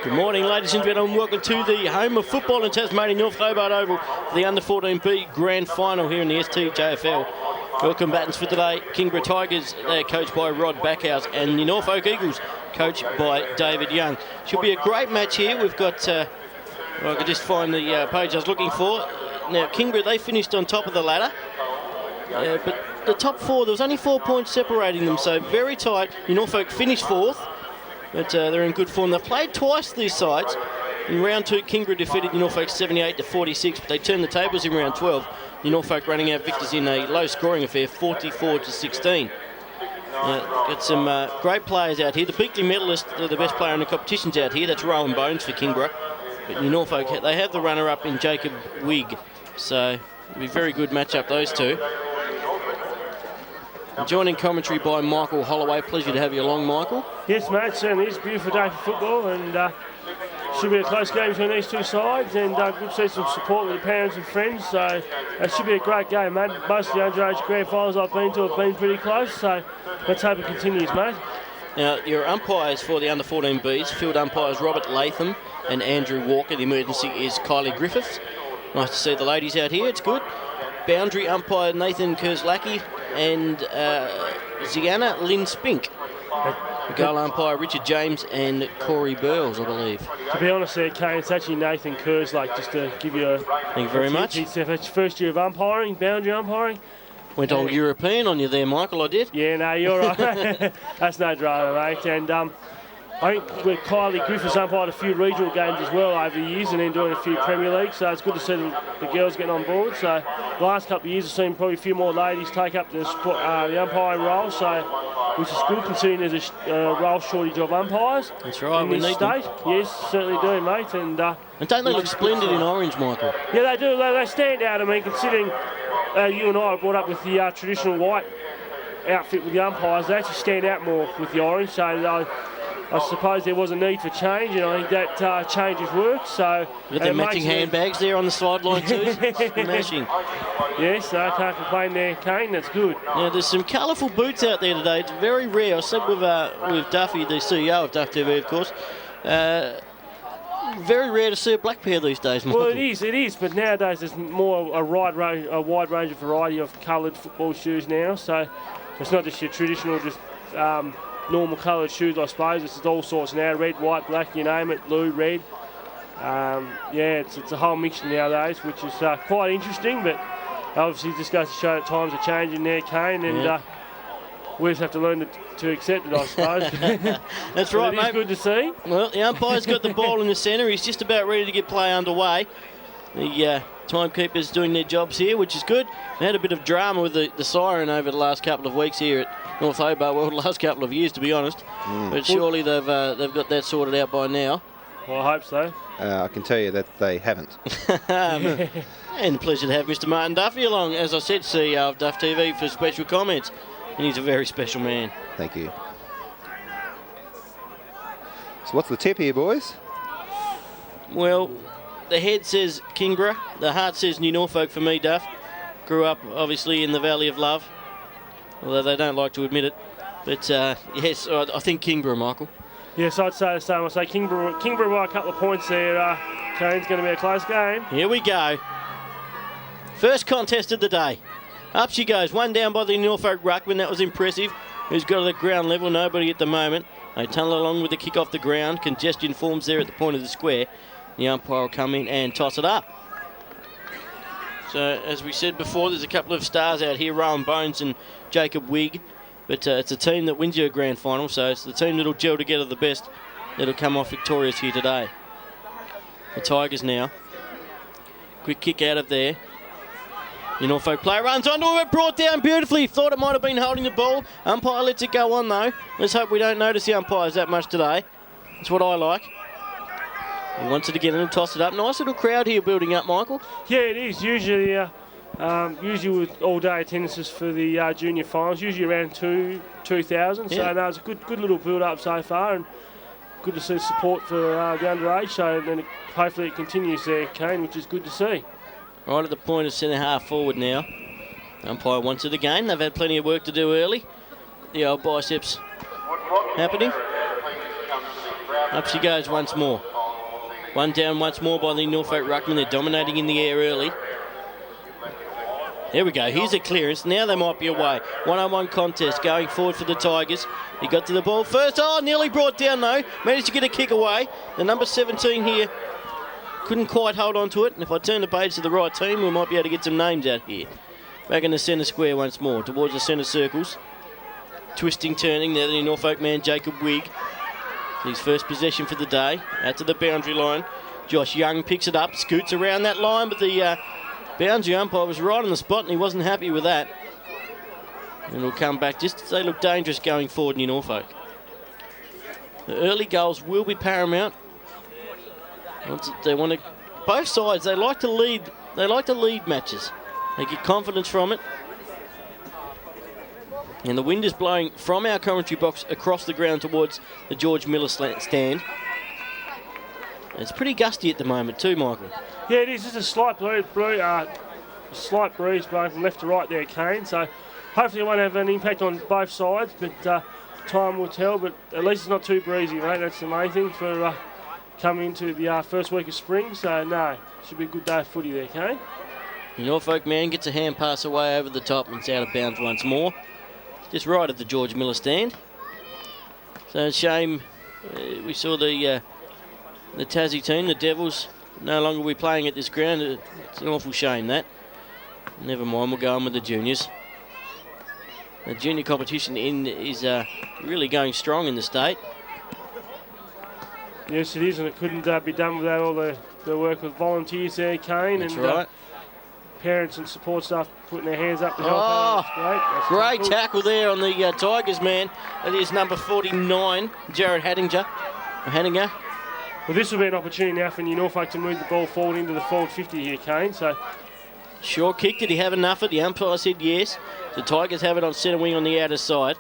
Good morning, ladies and gentlemen. Welcome to the home of football in Tasmania, North Hobart Oval, for the under-14B grand final here in the STJFL. Your combatants for today, Kingborough Tigers, they're coached by Rod Backhouse, and the Norfolk Eagles, coached by David Young. Should be a great match here. We've got, I could just find the page I was looking for. Now, Kingborough, they finished on top of the ladder, but the top four, there was only 4 points separating them, so very tight. Norfolk finished fourth, but they're in good form. They've played twice, these sides. In round 2, Kingborough defeated Norfolk 78-46, but they turned the tables in round 12. Norfolk running out victors in a low-scoring affair, 44-16. Got some great players out here. The Beakley medalist, the best player in the competition's out here. That's Rowan Bones for Kingborough. But Norfolk, they have the runner-up in Jacob Wigg, so it'll be a very good matchup, those two. Joining commentary by Michael Holloway. Pleasure to have you along, Michael. Yes, mate, certainly is. Beautiful day for football, and should be a close game between these two sides, and good to see some support with the parents and friends, so it should be a great game, mate. Most of the underage grand finals I've been to have been pretty close, so let's hope it continues, mate. Now, your umpires for the under-14Bs, field umpires Robert Latham and Andrew Walker. The emergency is Kylie Griffiths. Nice to see the ladies out here, it's good. Boundary umpire Nathan Kerzlacki and Ziana Lynn Spink. Goal umpire Richard James and Corey Burles, I believe. To be honest there, Kane, it's actually Nathan Kerzlacki, just to give you a... Thank you very much. It's his first year of umpiring, boundary umpiring. Went all European on you there, Michael, I did. Yeah, no, you're right. That's no drama, mate. And I think with Kylie Griffiths umpired a few regional games as well over the years, and then doing a few Premier League, so it's good to see the girls getting on board. So the last couple of years I've seen probably a few more ladies take up the umpiring role, so which is good considering there's a role shortage of umpires. That's right, in this state. Yes, certainly do, mate. And don't they look splendid in orange, Michael? Yeah, they do. They stand out. I mean, considering you and I are brought up with the traditional white outfit with the umpires, they actually stand out more with the orange. So I suppose there was a need for change, and I think that change has worked. So you've got their matching handbags there on the sideline too. Smashing. Yes, I can't complain there, Kane. That's good. Now there's some colourful boots out there today. It's very rare. I said with Duffy, the CEO of Duff TV, of course. Very rare to see a black pair these days, Michael. Well, it is. But nowadays there's more a wide range of variety of coloured football shoes now. So it's not just your traditional, just normal coloured shoes, I suppose. It's all sorts now: red, white, black, you name it, blue, red. It's a whole mixture nowadays, which is quite interesting. But obviously, just goes to show that times are changing there, Kane, and we just have to learn to accept it, I suppose. That's right, mate. It's good to see. Well, the umpire's got the ball in the centre. He's just about ready to get play underway. The timekeepers doing their jobs here, which is good. They had a bit of drama with the siren over the last couple of weeks here at North Hobart. Well, the last couple of years, to be honest. But surely they've got that sorted out by now. Well, I hope so. I can tell you that they haven't. And pleasure to have Mr. Martin Duffy along, as I said, CEO of Duff TV, for special comments. And he's a very special man. Thank you. So what's the tip here, boys? Well, the head says Kingborough. The heart says New Norfolk for me, Duff. Grew up, obviously, in the Valley of Love, although they don't like to admit it. But, yes, I think Kingborough, Michael. Yes, I'd say the same. I'd say Kingborough by a couple of points there. Kane's going to be a close game. Here we go. First contest of the day. Up she goes. One down by the Norfolk Ruckman. That was impressive. Who's got it at ground level? Nobody at the moment. They tunnel along with the kick off the ground. Congestion forms there at the point of the square. The umpire will come in and toss it up. So, as we said before, there's a couple of stars out here, Rowan Bones and Jacob Wigg. But it's a team that wins your grand final, so it's the team that'll gel together the best that'll come off victorious here today. The Tigers now. Quick kick out of there. The Norfolk player runs onto it, brought down beautifully. Thought it might have been holding the ball. Umpire lets it go on though. Let's hope we don't notice the umpires that much today. That's what I like. He wants it again and he'll toss it up. Nice little crowd here building up, Michael. Yeah, it is. Usually with all-day attendances for the junior finals, usually around 2,000. So no, it's a good little build-up so far, and good to see support for the underage. So then hopefully it continues there, Kane, which is good to see. Right at the point of centre half forward now. Umpire wants it again. They've had plenty of work to do early. The old biceps happening. Up she goes once more. One down once more by the Norfolk ruckman. They're dominating in the air early. There we go. Here's a clearance. Now they might be away. One-on-one contest going forward for the Tigers. He got to the ball first. Oh, nearly brought down though. Managed to get a kick away. The number 17 here couldn't quite hold on to it. And if I turn the page to the right team, we might be able to get some names out here. Back in the centre square once more, towards the centre circles. Twisting, turning. Now the Norfolk man, Jacob Wigg. His first possession for the day. Out to the boundary line. Josh Young picks it up, scoots around that line, but the boundary umpire was right on the spot and he wasn't happy with that. And it'll come back just as they look dangerous going forward in Norfolk. The early goals will be paramount. They want to, both sides, they like to lead matches. They get confidence from it. And the wind is blowing from our commentary box across the ground towards the George Miller stand. It's pretty gusty at the moment too, Michael. Yeah, it is. Just a slight breeze blowing from left to right there, Kane. So hopefully it won't have an impact on both sides, but time will tell. But at least it's not too breezy, mate. That's the main thing for coming into the first week of spring. So no, should be a good day of footy there, Kane. The Norfolk man gets a hand pass away over the top and it's out of bounds once more. Just right at the George Miller stand. So shame we saw the Tassie team, the Devils, no longer will be playing at this ground. It's an awful shame that. Never mind, we'll go on with the juniors. The junior competition is really going strong in the state. Yes, it is, and it couldn't be done without all the work with volunteers there, Kane. That's and, right. Parents and support staff putting their hands up to help. Oh, great tackle there on the Tigers man. That is number 49, Jared Hanninger. Well, this will be an opportunity now for New Norfolk to move the ball forward into the forward 50 here, Kane. So, short kick. Did he have enough of it? The umpire said yes. The Tigers have it on centre wing on the outer side.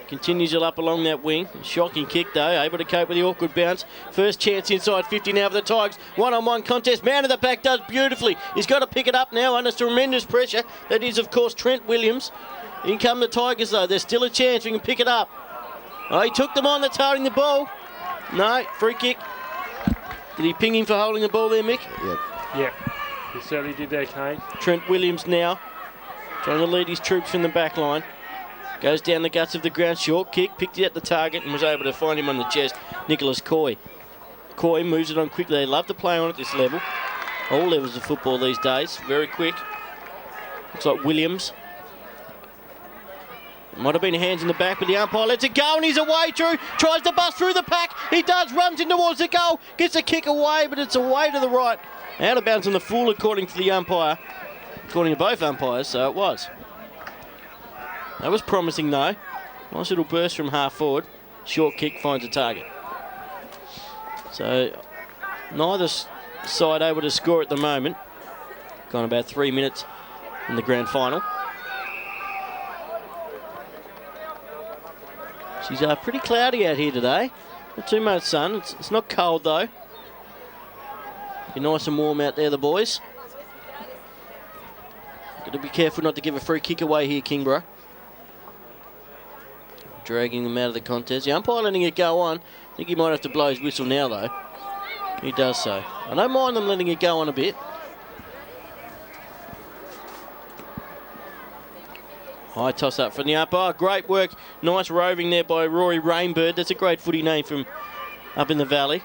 Continues it up along that wing. Shocking kick though, able to cope with the awkward bounce. First chance inside 50 now for the Tigers. One-on-one contest. Man of the pack does beautifully. He's got to pick it up now under tremendous pressure. That is, of course, Trent Williams. In come the Tigers though. There's still a chance we can pick it up. Oh, he took them on. That's holding the ball. No, free kick. Did he ping him for holding the ball there, Mick? Yep. Yeah, he certainly did there, Kane. Trent Williams now trying to lead his troops from the back line. Goes down the guts of the ground, short kick, picked it at the target and was able to find him on the chest, Nicholas Coy. Coy moves it on quickly. They love to play on at this level. All levels of football these days, very quick. Looks like Williams. Might have been hands in the back, but the umpire lets it go and he's away through. Tries to bust through the pack. He does, runs in towards the goal. Gets a kick away, but it's away to the right. Out of bounds on the full according to the umpire. According to both umpires, so it was. That was promising though. Nice little burst from half forward. Short kick finds a target. So neither side able to score at the moment. Gone about 3 minutes in the grand final. She's pretty cloudy out here today. Not too much sun. It's not cold though. Be nice and warm out there, the boys. Got to be careful not to give a free kick away here, Kingborough. Dragging them out of the contest. The umpire letting it go on. I think he might have to blow his whistle now though. He does so. I don't mind them letting it go on a bit. High toss up from the umpire. Great work. Nice roving there by Rory Rainbird. That's a great footy name from up in the valley.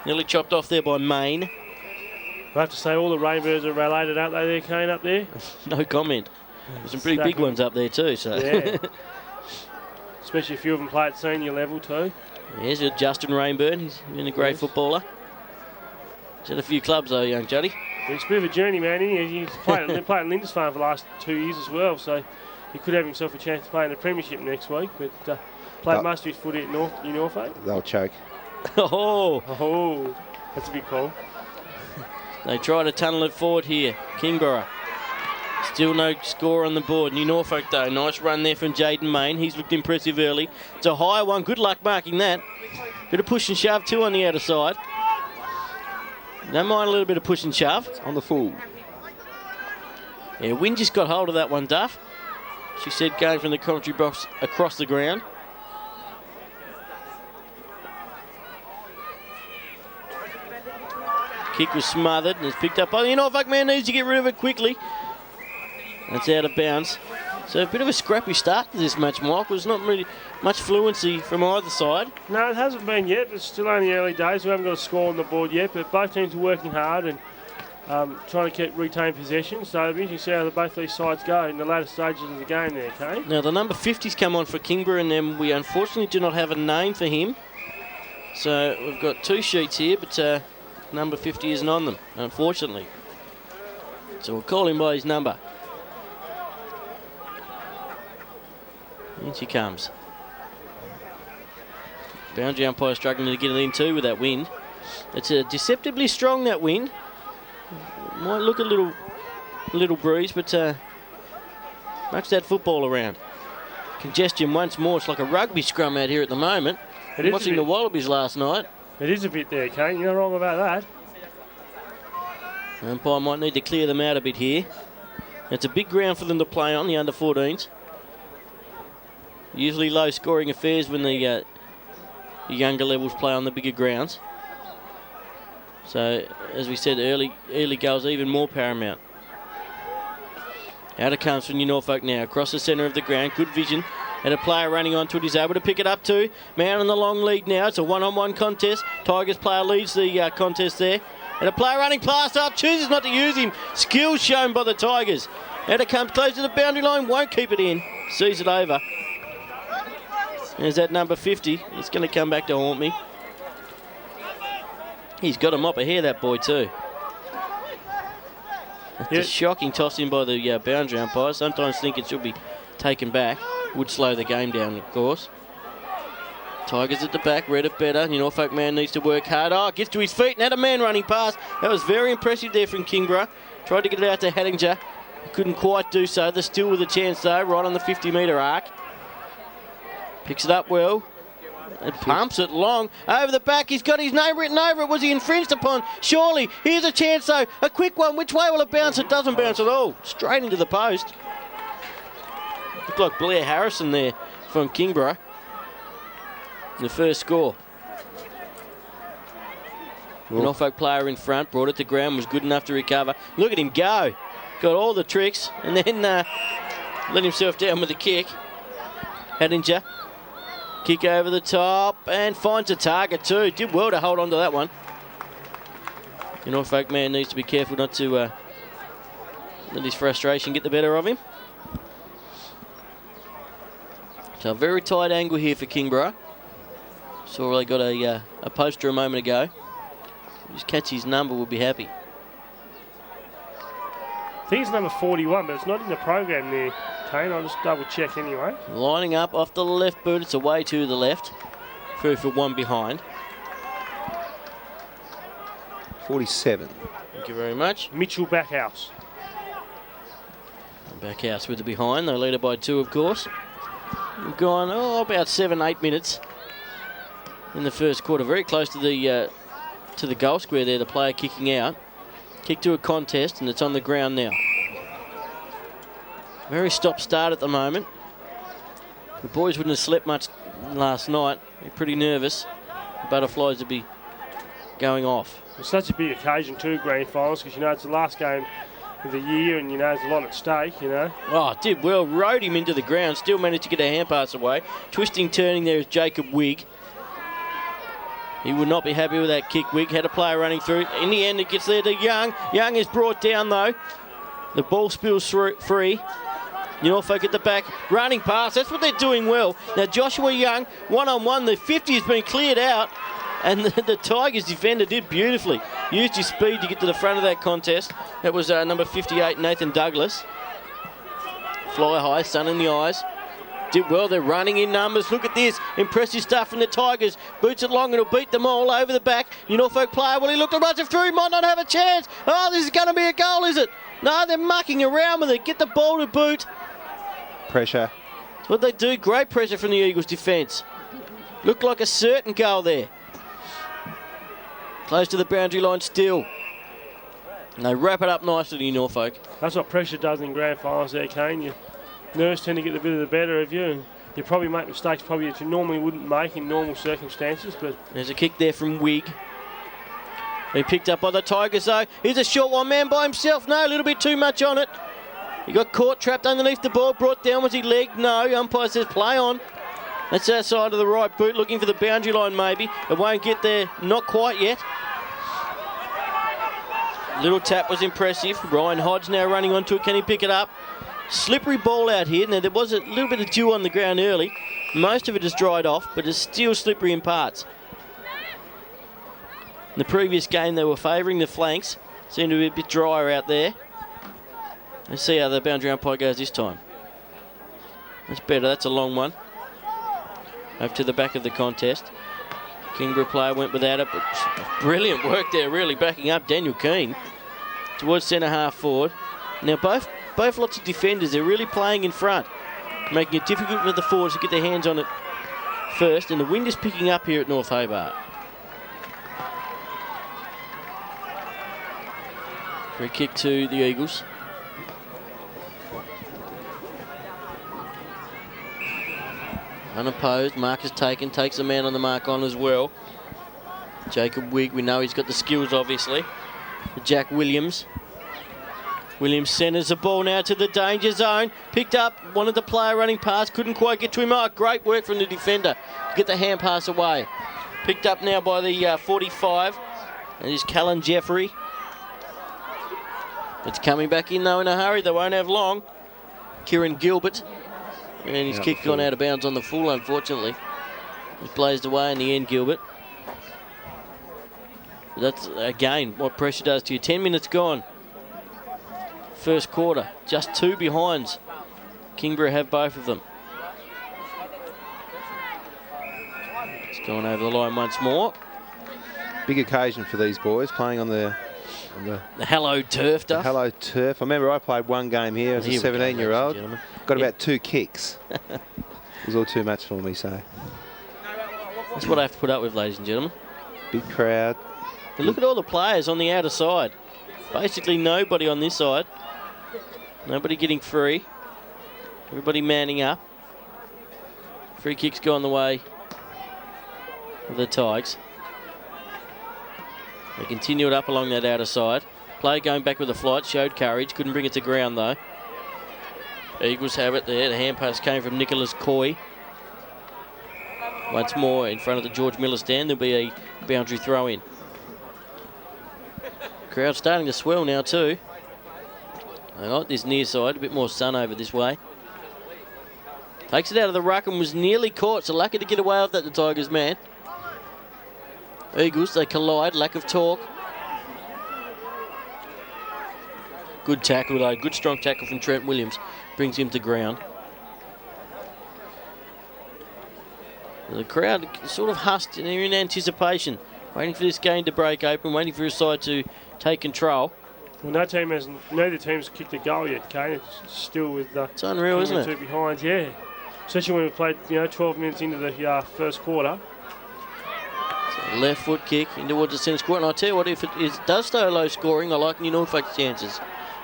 Nearly chopped off there by Maine. I have to say all the Rainbirds are related, aren't they there, Kane, up there? No comment. There's some pretty big ones up there too. So. Yeah. Especially a few of them play at senior level too. Here's your Justin Rainbird. He's been a great footballer. He's had a few clubs though, young Juddy. It's a bit of a journey, man. He's played at Lindisfarne for the last 2 years as well, so he could have himself a chance to play in the premiership next week. But played most of his footy at Norfolk. They'll choke. Oh, that's a big call. They try to tunnel it forward here. Kingborough. Still no score on the board. New Norfolk though. Nice run there from Jaden Main. He's looked impressive early. It's a high one. Good luck marking that. Bit of push and shove too on the outer side. Don't mind a little bit of push and shove. On the full. Yeah, Wynn just got hold of that one, Duff. She said going from the commentary box across the ground. Kick was smothered and it's picked up by the Norfolk man. Needs to get rid of it quickly. That's out of bounds. So a bit of a scrappy start to this match, Mike. There's not really much fluency from either side. No, it hasn't been yet. It's still only early days. We haven't got a score on the board yet, but both teams are working hard and trying to retain possession. So it'll be interesting to see how both these sides go in the latter stages of the game there, Kane. Now the number 50's come on for Kingborough, and then we unfortunately do not have a name for him. So we've got 2 sheets here, but number 50 isn't on them, unfortunately. So we'll call him by his number. In she comes. Boundary umpire struggling to get it in too with that wind. It's deceptively strong, that wind. Might look a little breeze, but much that football around. Congestion once more. It's like a rugby scrum out here at the moment. Watching the Wallabies last night. It is a bit there, Kane. You're not wrong about that. The umpire might need to clear them out a bit here. It's a big ground for them to play on, the under-14s. Usually low-scoring affairs when the younger levels play on the bigger grounds. So, as we said, early goals even more paramount. Out it comes from New Norfolk now, across the centre of the ground. Good vision. And a player running onto it. He's able to pick it up too. Man on the long lead now. It's a one-on-one contest. Tigers player leads the contest there. And a player running past up. Chooses not to use him. Skill shown by the Tigers. Out it comes close to the boundary line. Won't keep it in. Sees it over. There's that number 50. It's going to come back to haunt me. He's got a mop of hair, that boy, too. It's a shocking toss in by the boundary umpire. Sometimes think it should be taken back. Would slow the game down, of course. Tigers at the back, read it better. New Norfolk man needs to work hard. Oh, gets to his feet and had a man running past. That was very impressive there from Kingborough. Tried to get it out to Hattinger. Couldn't quite do so. They're still with a chance, though, right on the 50-metre arc. Picks it up well. And pumps it long. Over the back, he's got his name written over it. Was he infringed upon? Surely. Here's a chance, though. A quick one. Which way will it bounce? It doesn't bounce at all. Straight into the post. Looked like Blair Harrison there from Kingborough. The first score. Norfolk player in front. Brought it to ground. Was good enough to recover. Look at him go. Got all the tricks. And then let himself down with a kick. Hattinger. Kick over the top and finds a target too. Did well to hold on to that one. The Norfolk man needs to be careful not to let his frustration get the better of him. So a very tight angle here for Kingborough. Saw they got a poster a moment ago. Just catch his number, we'll be happy. I think it's number 41, but it's not in the program there. I'll just double check anyway. Lining up off the left boot. It's away to the left. Through for one behind. 47. Thank you very much. Mitchell Backhouse. Backhouse with the behind. They lead it by 2, of course. We've gone about 7-8 minutes in the first quarter. Very close to the goal square there. The player kicking out. Kick to a contest, and it's on the ground now. Very stop-start at the moment. The boys wouldn't have slept much last night. They're pretty nervous. The butterflies would be going off. It's such a big occasion too, grand finals, because it's the last game of the year and there's a lot at stake, Oh, did well. Rode him into the ground. Still managed to get a hand pass away. Twisting, turning there is Jacob Wigg. He would not be happy with that kick. Wigg had a player running through. In the end, it gets there to Young. Young is brought down, though. The ball spills free. Norfolk at the back, running past. That's what they're doing well. Now Joshua Young, one-on-one. The 50 has been cleared out, and the Tigers defender did beautifully. Used his speed to get to the front of that contest. That was number 58, Nathan Douglas. Fly high, sun in the eyes. Did well. They're running in numbers. Look at this. Impressive stuff from the Tigers. Boots it long and it'll beat them all over the back. Norfolk player, well, he looked to rush it through. Might not have a chance. Oh, this is going to be a goal, is it? No, they're mucking around with it. Get the ball to boot. Pressure. That's what they do. Great pressure from the Eagles' defence. Looked like a certain goal there. Close to the boundary line still. And they wrap it up nicely to Norfolk. That's what pressure does in grand finals there, Kane. Your nerves tend to get a bit of the better of you. And you probably make mistakes that you normally wouldn't make in normal circumstances. But there's a kick there from Wigg. He picked up by the Tigers though. Here's a short one, man by himself. No, a little bit too much on it. He got caught, trapped underneath the ball, brought down. Was he legged? No. Umpire says play on. That's outside of the right boot, looking for the boundary line maybe. It won't get there, not quite yet. Little tap was impressive. Ryan Hodge now running onto it. Can he pick it up? Slippery ball out here. Now there was a little bit of dew on the ground early. Most of it has dried off, but it's still slippery in parts. In the previous game they were favouring the flanks. Seemed to be a bit drier out there. Let's see how the boundary umpire goes this time. That's better, that's a long one. Over to the back of the contest. Kingborough player went without it, but brilliant work there, really backing up Daniel Keane towards centre half forward. Now both lots of defenders, they're really playing in front, making it difficult for the forwards to get their hands on it first, and the wind is picking up here at North Hobart. Free kick to the Eagles. Unopposed, mark is taken, takes a man on the mark on as well. Jacob Wigg, we know he's got the skills obviously. Jack Williams. Williams centres the ball now to the danger zone. Picked up, wanted the player running past, couldn't quite get to him. Oh, great work from the defender to get the hand pass away. Picked up now by the 45. That is Callan Jeffrey. It's coming back in though in a hurry, they won't have long. Kieran Gilbert. And his kick gone out of bounds on the full, unfortunately. It blazed away in the end, Gilbert. That's, again, what pressure does to you. 10 minutes gone. First quarter. Just 2 behinds. Kingborough have both of them. It's going over the line once more. Big occasion for these boys, playing on the hallowed turf, Duff. The hallowed turf. I remember I played one game here as a 17-year-old. Got about 2 kicks. It was all too much for me, so. That's what I have to put up with, ladies and gentlemen. Big crowd. But look at all the players on the outer side. Basically nobody on this side. Nobody getting free. Everybody manning up. Free kicks go on the way of the Tigers. They continue it up along that outer side. Play going back with a flight, showed courage, couldn't bring it to ground though. Eagles have it there. The hand pass came from Nicholas Coy. Once more in front of the George Miller stand, there'll be a boundary throw in. Crowd starting to swell now too. I like this near side, a bit more sun over this way. Takes it out of the ruck and was nearly caught, so lucky to get away with that, the Tigers man. Eagles, they collide, lack of talk. Good tackle though, good strong tackle from Trent Williams. Brings him to ground. The crowd sort of husked and they're in anticipation. Waiting for this game to break open, waiting for his side to take control. Well, neither team's kicked a goal yet, Kane. It's still with it's unreal, isn't it? 2 behinds, yeah. Especially when we played, 12 minutes into the first quarter. So left foot kick in towards the centre square. And I'll tell you what, if it does stay low scoring, I like New Norfolk's chances.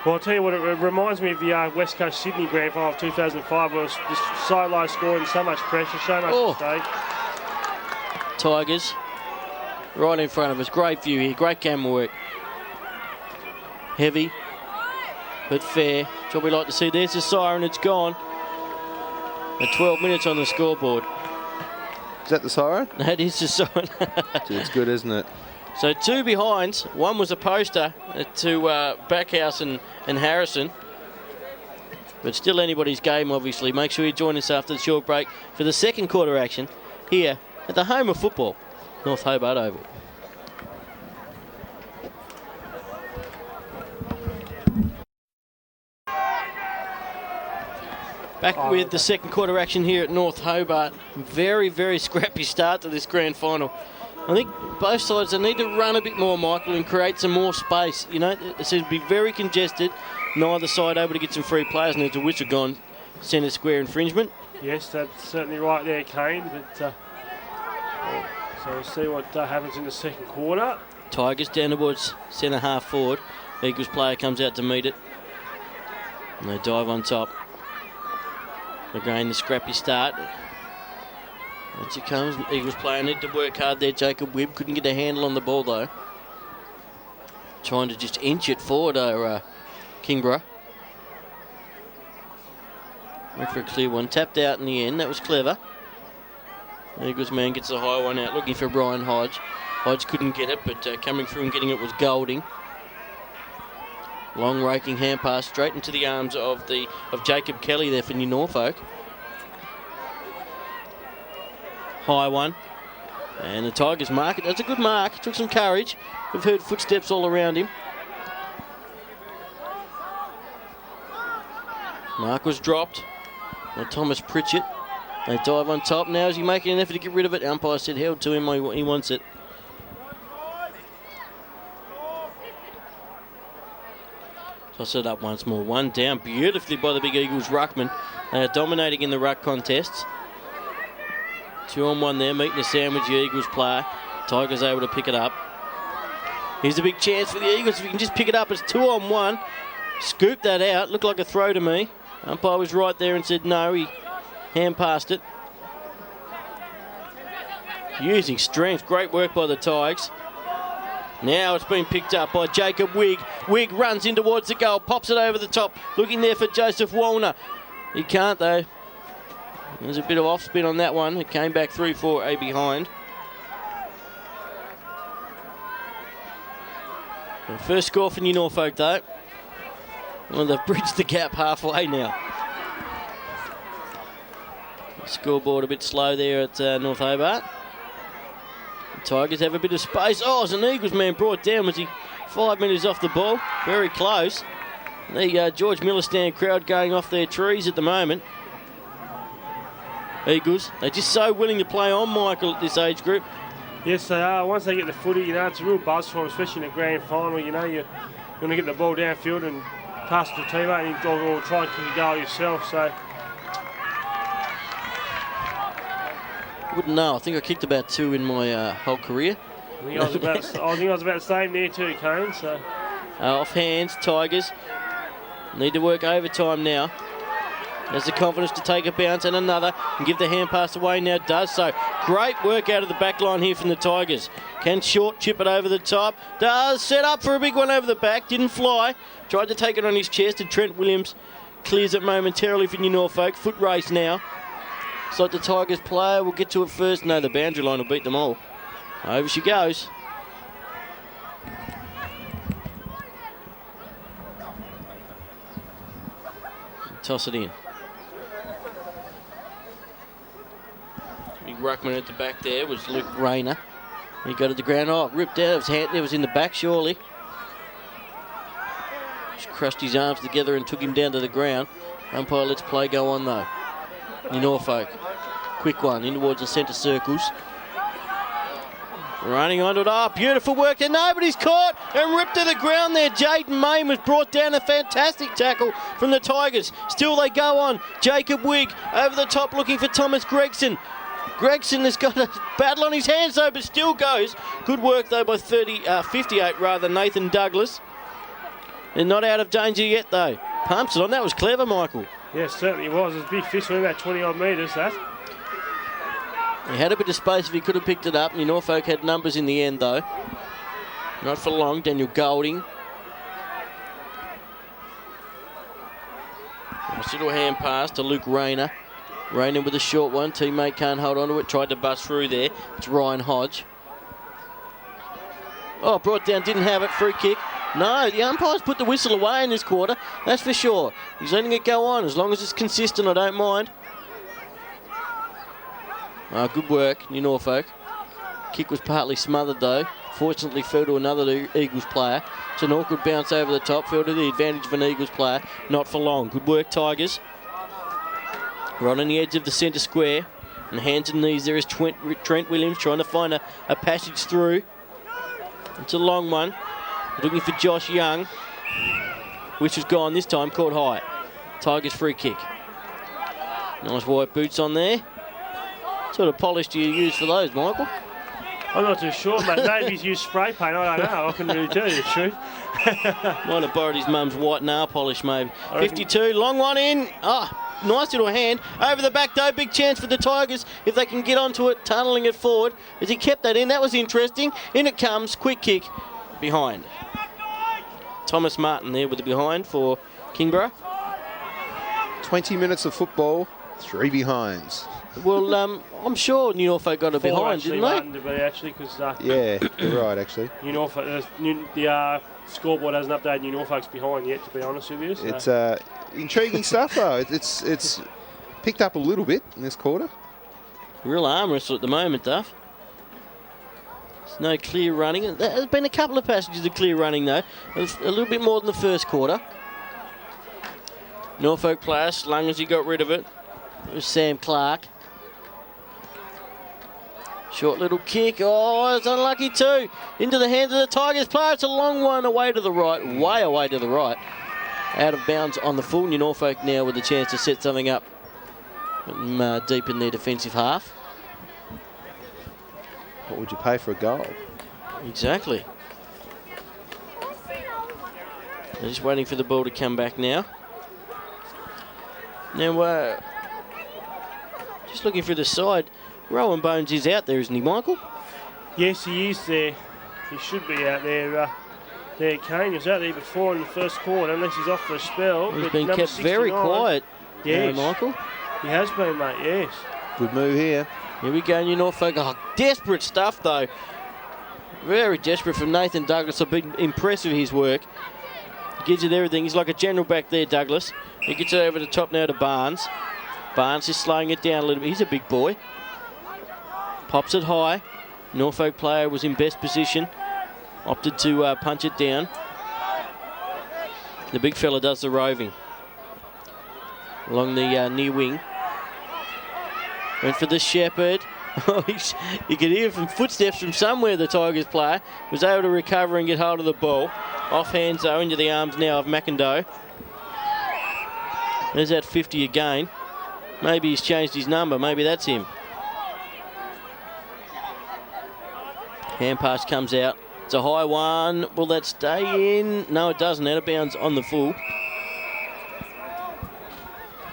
Well, I'll tell you what, it reminds me of the West Coast Sydney Grand Final of 2005, where it was just so low scoring, so much pressure, so much mistake. Tigers right in front of us. Great view here, great camera work. Heavy, but fair. That's what we like to see. There's the siren, it's gone. At 12 minutes on the scoreboard. Is that the siren? That is the siren. It's good, isn't it? So 2 behinds. One was a poster to Backhouse and Harrison. But still anybody's game, obviously. Make sure you join us after the short break for the second quarter action here at the home of football, North Hobart Oval. Back with the second quarter action here at North Hobart. Very, very scrappy start to this grand final. I think both sides, they need to run a bit more, Michael, and create some more space. It seems to be very congested. Neither side able to get some free players, and there's a whistle gone. Centre square infringement. Yes, that's certainly right there, Kane. But so we'll see what happens in the second quarter. Tigers down towards centre half forward. Eagles player comes out to meet it. And they dive on top. Again, the scrappy start. Once it comes, Eagles player need to work hard there. Jacob Webb couldn't get a handle on the ball though. Trying to just inch it forward, Kingborough. Went for a clear one. Tapped out in the end. That was clever. Eagles man gets a high one out, looking for Brian Hodge. Hodge couldn't get it, but coming through and getting it was Golding. Long raking hand pass straight into the arms of Jacob Kelly there for New Norfolk. High one. And the Tigers mark it. That's a good mark. Took some courage. We've heard footsteps all around him. Mark was dropped by Thomas Pritchett. They dive on top. Now is he making an effort to get rid of it? Umpire said held to him. He wants it. Toss it up once more. One down beautifully by the Big Eagles ruckman. They are dominating in the ruck contests. 2 on 1 there, meeting a sandwich, the Eagles player. Tigers able to pick it up. Here's a big chance for the Eagles. If you can just pick it up, it's 2 on 1. Scoop that out. Looked like a throw to me. Umpire was right there and said no. He hand passed it. Using strength. Great work by the Tigers. Now it's been picked up by Jacob Wigg. Wigg runs in towards the goal. Pops it over the top. Looking there for Joseph Wallner. He can't though. There's a bit of off spin on that one. It came back through for a behind. The first score for New Norfolk though. Well, they've bridged the gap halfway now. The scoreboard a bit slow there at North Hobart. The Tigers have a bit of space. Oh, it's an Eagles man brought down. Was he 5 metres off the ball? Very close. The George Miller stand crowd going off their trees at the moment. Eagles, they're just so willing to play on, Michael, at this age group. Yes, they are. Once they get the footy, you know, it's a real buzz for them, especially in the grand final. You know, you're going to get the ball downfield and pass it to a teammate or try and kick a goal yourself. So, wouldn't know. I think I kicked about 2 in my whole career. I think I was about the same there too, Kane. So, off hands, Tigers need to work overtime now. Has the confidence to take a bounce and another and give the hand pass away now. Does so. Great work out of the back line here from the Tigers. Can Short chip it over the top. Does set up for a big one over the back. Didn't fly. Tried to take it on his chest and Trent Williams clears it momentarily for New Norfolk. Foot race now. It's like the Tigers player will get to it first. No, the boundary line will beat them all. Over she goes. Toss it in. Big ruckman at the back there was Luke Rayner. He got it to the ground. Oh, ripped out. His hand there was in the back, surely. Just crushed his arms together and took him down to the ground. Umpire lets play go on though. New Norfolk. Quick one in towards the centre circles. Running onto it. Oh, beautiful work there. Nobody's caught and ripped to the ground there. Jaden Main was brought down. A fantastic tackle from the Tigers. Still they go on. Jacob Wigg over the top looking for Thomas Gregson. Gregson has got a battle on his hands though, but still goes. Good work though by 58 rather, Nathan Douglas. They're not out of danger yet though. Pumps it on. That was clever, Michael. yes, certainly was. It was a big fish within about 20 odd metres, that. He had a bit of space if he could have picked it up. New Norfolk had numbers in the end though. Not for long. Daniel Golding. Nice little hand pass to Luke Rayner. Rayner with a short one. Teammate can't hold on to it. Tried to bust through there. It's Ryan Hodge. Oh, brought down. Didn't have it. Free kick. No, the umpires put the whistle away in this quarter. That's for sure. He's letting it go on. As long as it's consistent, I don't mind. Oh, good work, New Norfolk. Kick was partly smothered though. Fortunately fell to another Eagles player. It's an awkward bounce over the top. Fell to the advantage of an Eagles player. Not for long. Good work, Tigers. Right on the edge of the centre square. And hands and knees there is Trent Williams trying to find a passage through. It's a long one. Looking for Josh Young. Which was gone this time. Caught high. Tigers free kick. Nice white boots on there. What sort of polish do you use for those, Michael? I'm not too sure, mate. Maybe he's used spray paint. I don't know. I couldn't really tell you the truth. Might have borrowed his mum's white nail polish, maybe. 52, long one in. Oh, nice little hand. Over the back, though. Big chance for the Tigers if they can get onto it, tunnelling it forward. As he kept that in, that was interesting. In it comes. Quick kick behind. Thomas Martin there with the behind for Kingborough. 20 minutes of football, 3 behinds. Well, I'm sure New Norfolk got a behind, didn't they? Martin, actually, because yeah, you're right, actually. New Norfolk, the scoreboard hasn't updated New Norfolk's behind yet, to be honest with you. So. It's intriguing stuff, though. It's picked up a little bit in this quarter. Real arm wrestle at the moment, Duff. There's no clear running. There's been a couple of passages of clear running, though. A little bit more than the first quarter. Norfolk player slung as he got rid of it. It was Sam Clark. Short little kick. Oh, it's unlucky too. Into the hands of the Tigers player. It's a long one away to the right. Way away to the right. Out of bounds on the full. New Norfolk now with a chance to set something up deep in their defensive half. What would you pay for a goal? Exactly. They're just waiting for the ball to come back now. Now, just looking for the side. Rowan Bones is out there, isn't he, Michael? Yes, he is there. He should be out there. There, Kane was out there before in the first quarter, unless he's off for a spell. He's been kept very quiet, yes. Michael. He has been, mate, yes. Good move here. Here we go, New Norfolk. Oh, desperate stuff, though. Very desperate from Nathan Douglas. I've been impressed with his work. He gives it everything. He's like a general back there, Douglas. He gets it over the top now to Barnes. Barnes is slowing it down a little bit. He's a big boy. Pops it high. Norfolk player was in best position. Opted to punch it down. The big fella does the roving. Along the near wing. Went for the Shepherd. You could hear from footsteps from somewhere the Tigers player was able to recover and get hold of the ball. Off hands though, into the arms now of McIndoe. There's that 50 again. Maybe he's changed his number. Maybe that's him. Hand pass comes out. It's a high one. Will that stay in? No, it doesn't. Out of bounds on the full.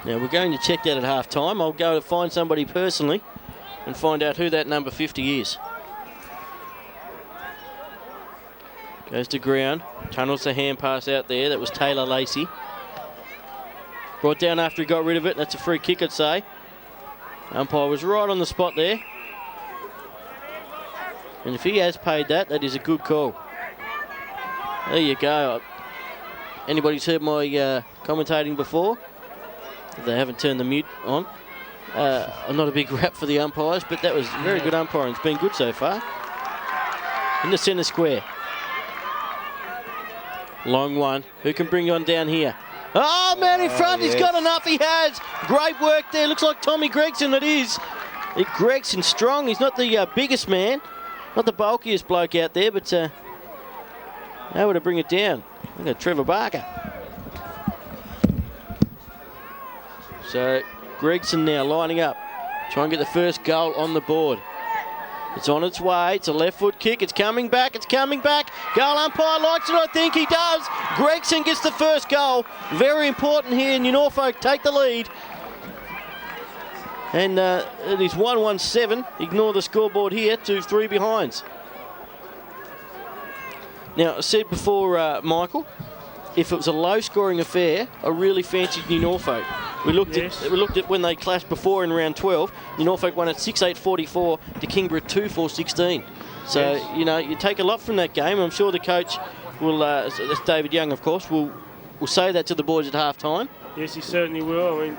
Now, we're going to check that at half-time. I'll go to find somebody personally and find out who that number 50 is. Goes to ground. Tunnels the hand pass out there. That was Taylor Lacey. Brought down after he got rid of it. That's a free kick, I'd say. Umpire was right on the spot there. And if he has paid that, that is a good call. There you go. Anybody's heard my commentating before? If they haven't turned the mute on. I'm not a big rap for the umpires, but that was very good umpiring. It's been good so far. In the centre square. Long one. Who can bring on down here? Oh, man in front. Yes. He's got enough. He has. Great work there. Looks like Tommy Gregson, it is. Gregson strong. He's not the biggest man. Not the bulkiest bloke out there, but able to bring it down. Look at Trevor Barker. So Gregson now lining up. Try and get the first goal on the board. It's on its way. It's a left foot kick. It's coming back. It's coming back. Goal umpire likes it. I think he does. Gregson gets the first goal. Very important here. New Norfolk take the lead. And it is 1-1-7. Ignore the scoreboard here. 2-3 behinds. Now, I said before, Michael, if it was a low-scoring affair, I really fancied New Norfolk. We looked at when they clashed before in round 12. New Norfolk won at 6-8-44 to Kingborough 2-4-16. So, you know, you take a lot from that game. I'm sure the coach will, that's David Young, of course, will say that to the boys at half-time. Yes, he certainly will. I mean,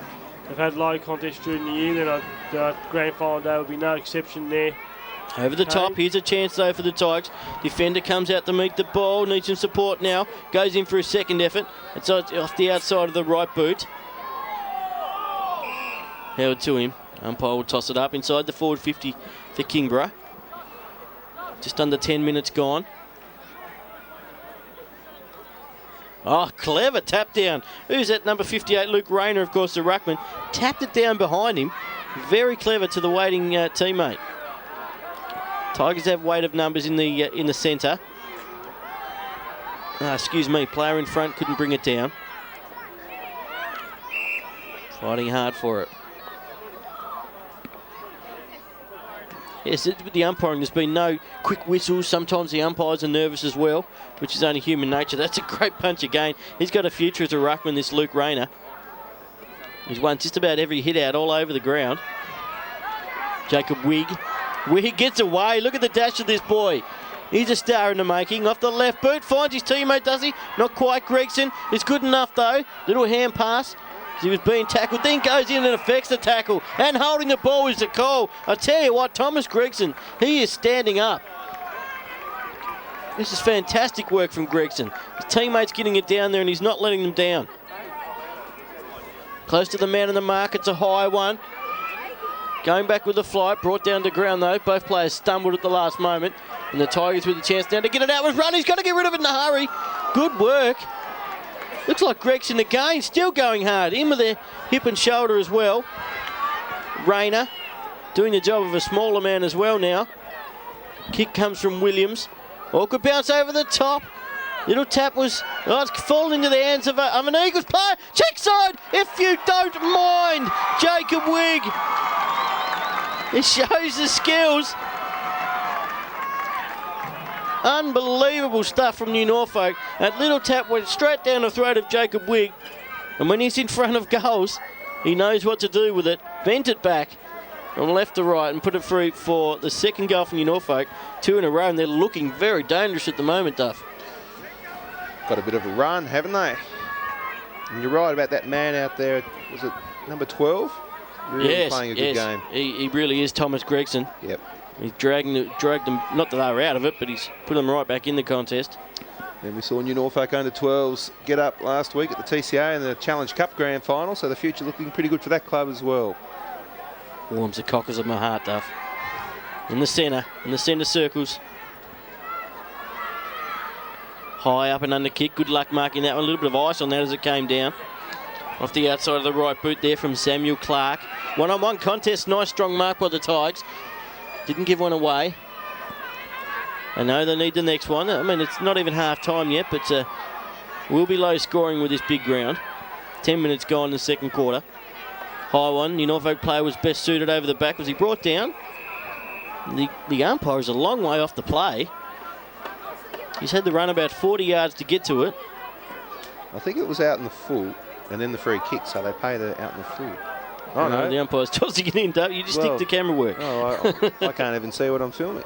they've had low contest during the year, then the grand final day will be no exception there. Over the top, here's a chance though for the Tigers. Defender comes out to meet the ball, needs some support now. Goes in for a second effort. It's off the outside of the right boot. Held to him. Umpire will toss it up inside the forward 50 for Kingborough. Just under 10 minutes gone. Oh, clever tap down. Who's that? Number 58, Luke Rayner, of course, the ruckman. Tapped it down behind him. Very clever to the waiting teammate. Tigers have weight of numbers in the centre. Excuse me, player in front couldn't bring it down. Fighting hard for it. Yes, with the umpiring, there's been no quick whistles. Sometimes the umpires are nervous as well, which is only human nature. That's a great punch again. He's got a future as a ruckman, this Luke Rayner. He's won just about every hit out all over the ground. Jacob Wigg. Wigg gets away. Look at the dash of this boy. He's a star in the making. Off the left boot. Finds his teammate, does he? Not quite. Gregson. It's good enough, though. Little hand pass. He was being tackled, then goes in and affects the tackle. And holding the ball is the call. I tell you what, Thomas Gregson, he is standing up. This is fantastic work from Gregson. His teammate's getting it down there and he's not letting them down. Close to the man in the mark, it's a high one. Going back with the flight, brought down to ground though. Both players stumbled at the last moment. And the Tigers with the chance now to get it out with run. He's got to get rid of it in a hurry. Good work. Looks like Gregson again, still going hard. In with the hip and shoulder as well. Rayner doing the job of a smaller man as well now. Kick comes from Williams. Awkward bounce over the top. Little tap was, it's fallen into the hands of an Eagles player. Check side, if you don't mind. Jacob Wigg. It shows the skills. Unbelievable stuff from New Norfolk. That little tap went straight down the throat of Jacob Wigg. And when he's in front of goals, he knows what to do with it. Bent it back from left to right and put it through for the second goal from New Norfolk. 2 in a row, and they're looking very dangerous at the moment, Duff. Got a bit of a run, haven't they? And you're right about that man out there. Was it number 12? Really playing a good game. He really is, Thomas Gregson. Yep. He's dragged them, not that they were out of it, but he's put them right back in the contest. And we saw New Norfolk under 12s get up last week at the TCA in the Challenge Cup Grand Final, so the future looking pretty good for that club as well. Warms the cockers of my heart, Duff. In the centre circles. High up and under kick, good luck marking that one. A little bit of ice on that as it came down. Off the outside of the right boot there from Samuel Clark. One-on-one contest, nice strong mark by the Tigers. Didn't give one away. I know they need the next one. I mean, it's not even half time yet, but will be low scoring with this big ground. 10 minutes gone in the second quarter. High one. New Norfolk player was best suited over the back. Was he brought down? The umpire is a long way off the play. He's had to run about 40 yards to get to it. I think it was out in the full and then the free kick, so they paid it out in the full. Oh, no. The umpire's tossing it in, Dave. You just stick to camera work. Oh, I can't even see what I'm filming.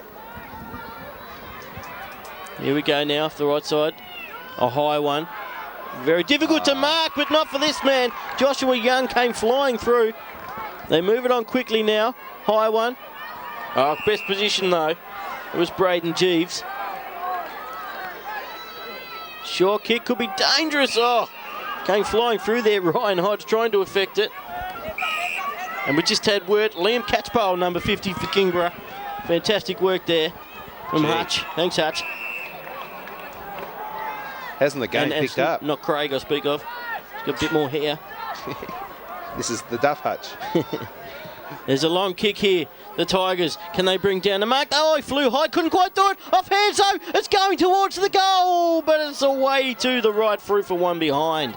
Here we go now off the right side. A high one. Very difficult to mark, but not for this man. Joshua Young came flying through. They move it on quickly now. High one. Oh, best position though. It was Braden Jeeves. Short kick could be dangerous. Oh, came flying through there. Ryan Hodge trying to affect it. And we just had word, Liam Catchpole, number 50 for Kingborough. Fantastic work there from Hutch. Thanks, Hutch. Hasn't the game picked up? Not Craig I speak of. He's got a bit more hair. This is the Duff Hutch. There's a long kick here. The Tigers, can they bring down the mark? Oh, he flew high, couldn't quite do it. Off hands though, it's going towards the goal, but it's away to the right through for one behind.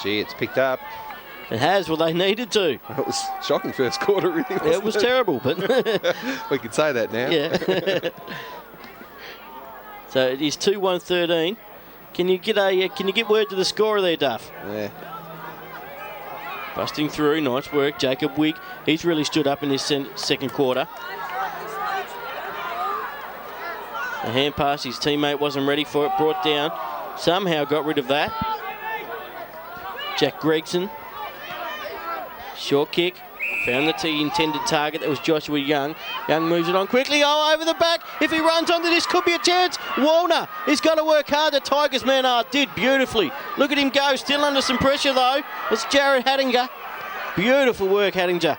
Gee, it's picked up. It has, well, they needed to. It was shocking first quarter, really, wasn't it was terrible, but... we can say that now. Yeah. So it is 2-1-13. Can you get word to the scorer there, Duff? Yeah. Busting through, nice work. Jacob Wigg, he's really stood up in this second quarter. A hand pass, his teammate wasn't ready for it, brought down. Somehow got rid of that. Jack Gregson. Short kick. Found the intended target. That was Joshua Young. Young moves it on quickly. Oh, over the back. If he runs onto this, could be a chance. Warner, he's got to work hard. The Tigers man did beautifully. Look at him go. Still under some pressure, though. It's Jared Hattinger. Beautiful work, Hattinger.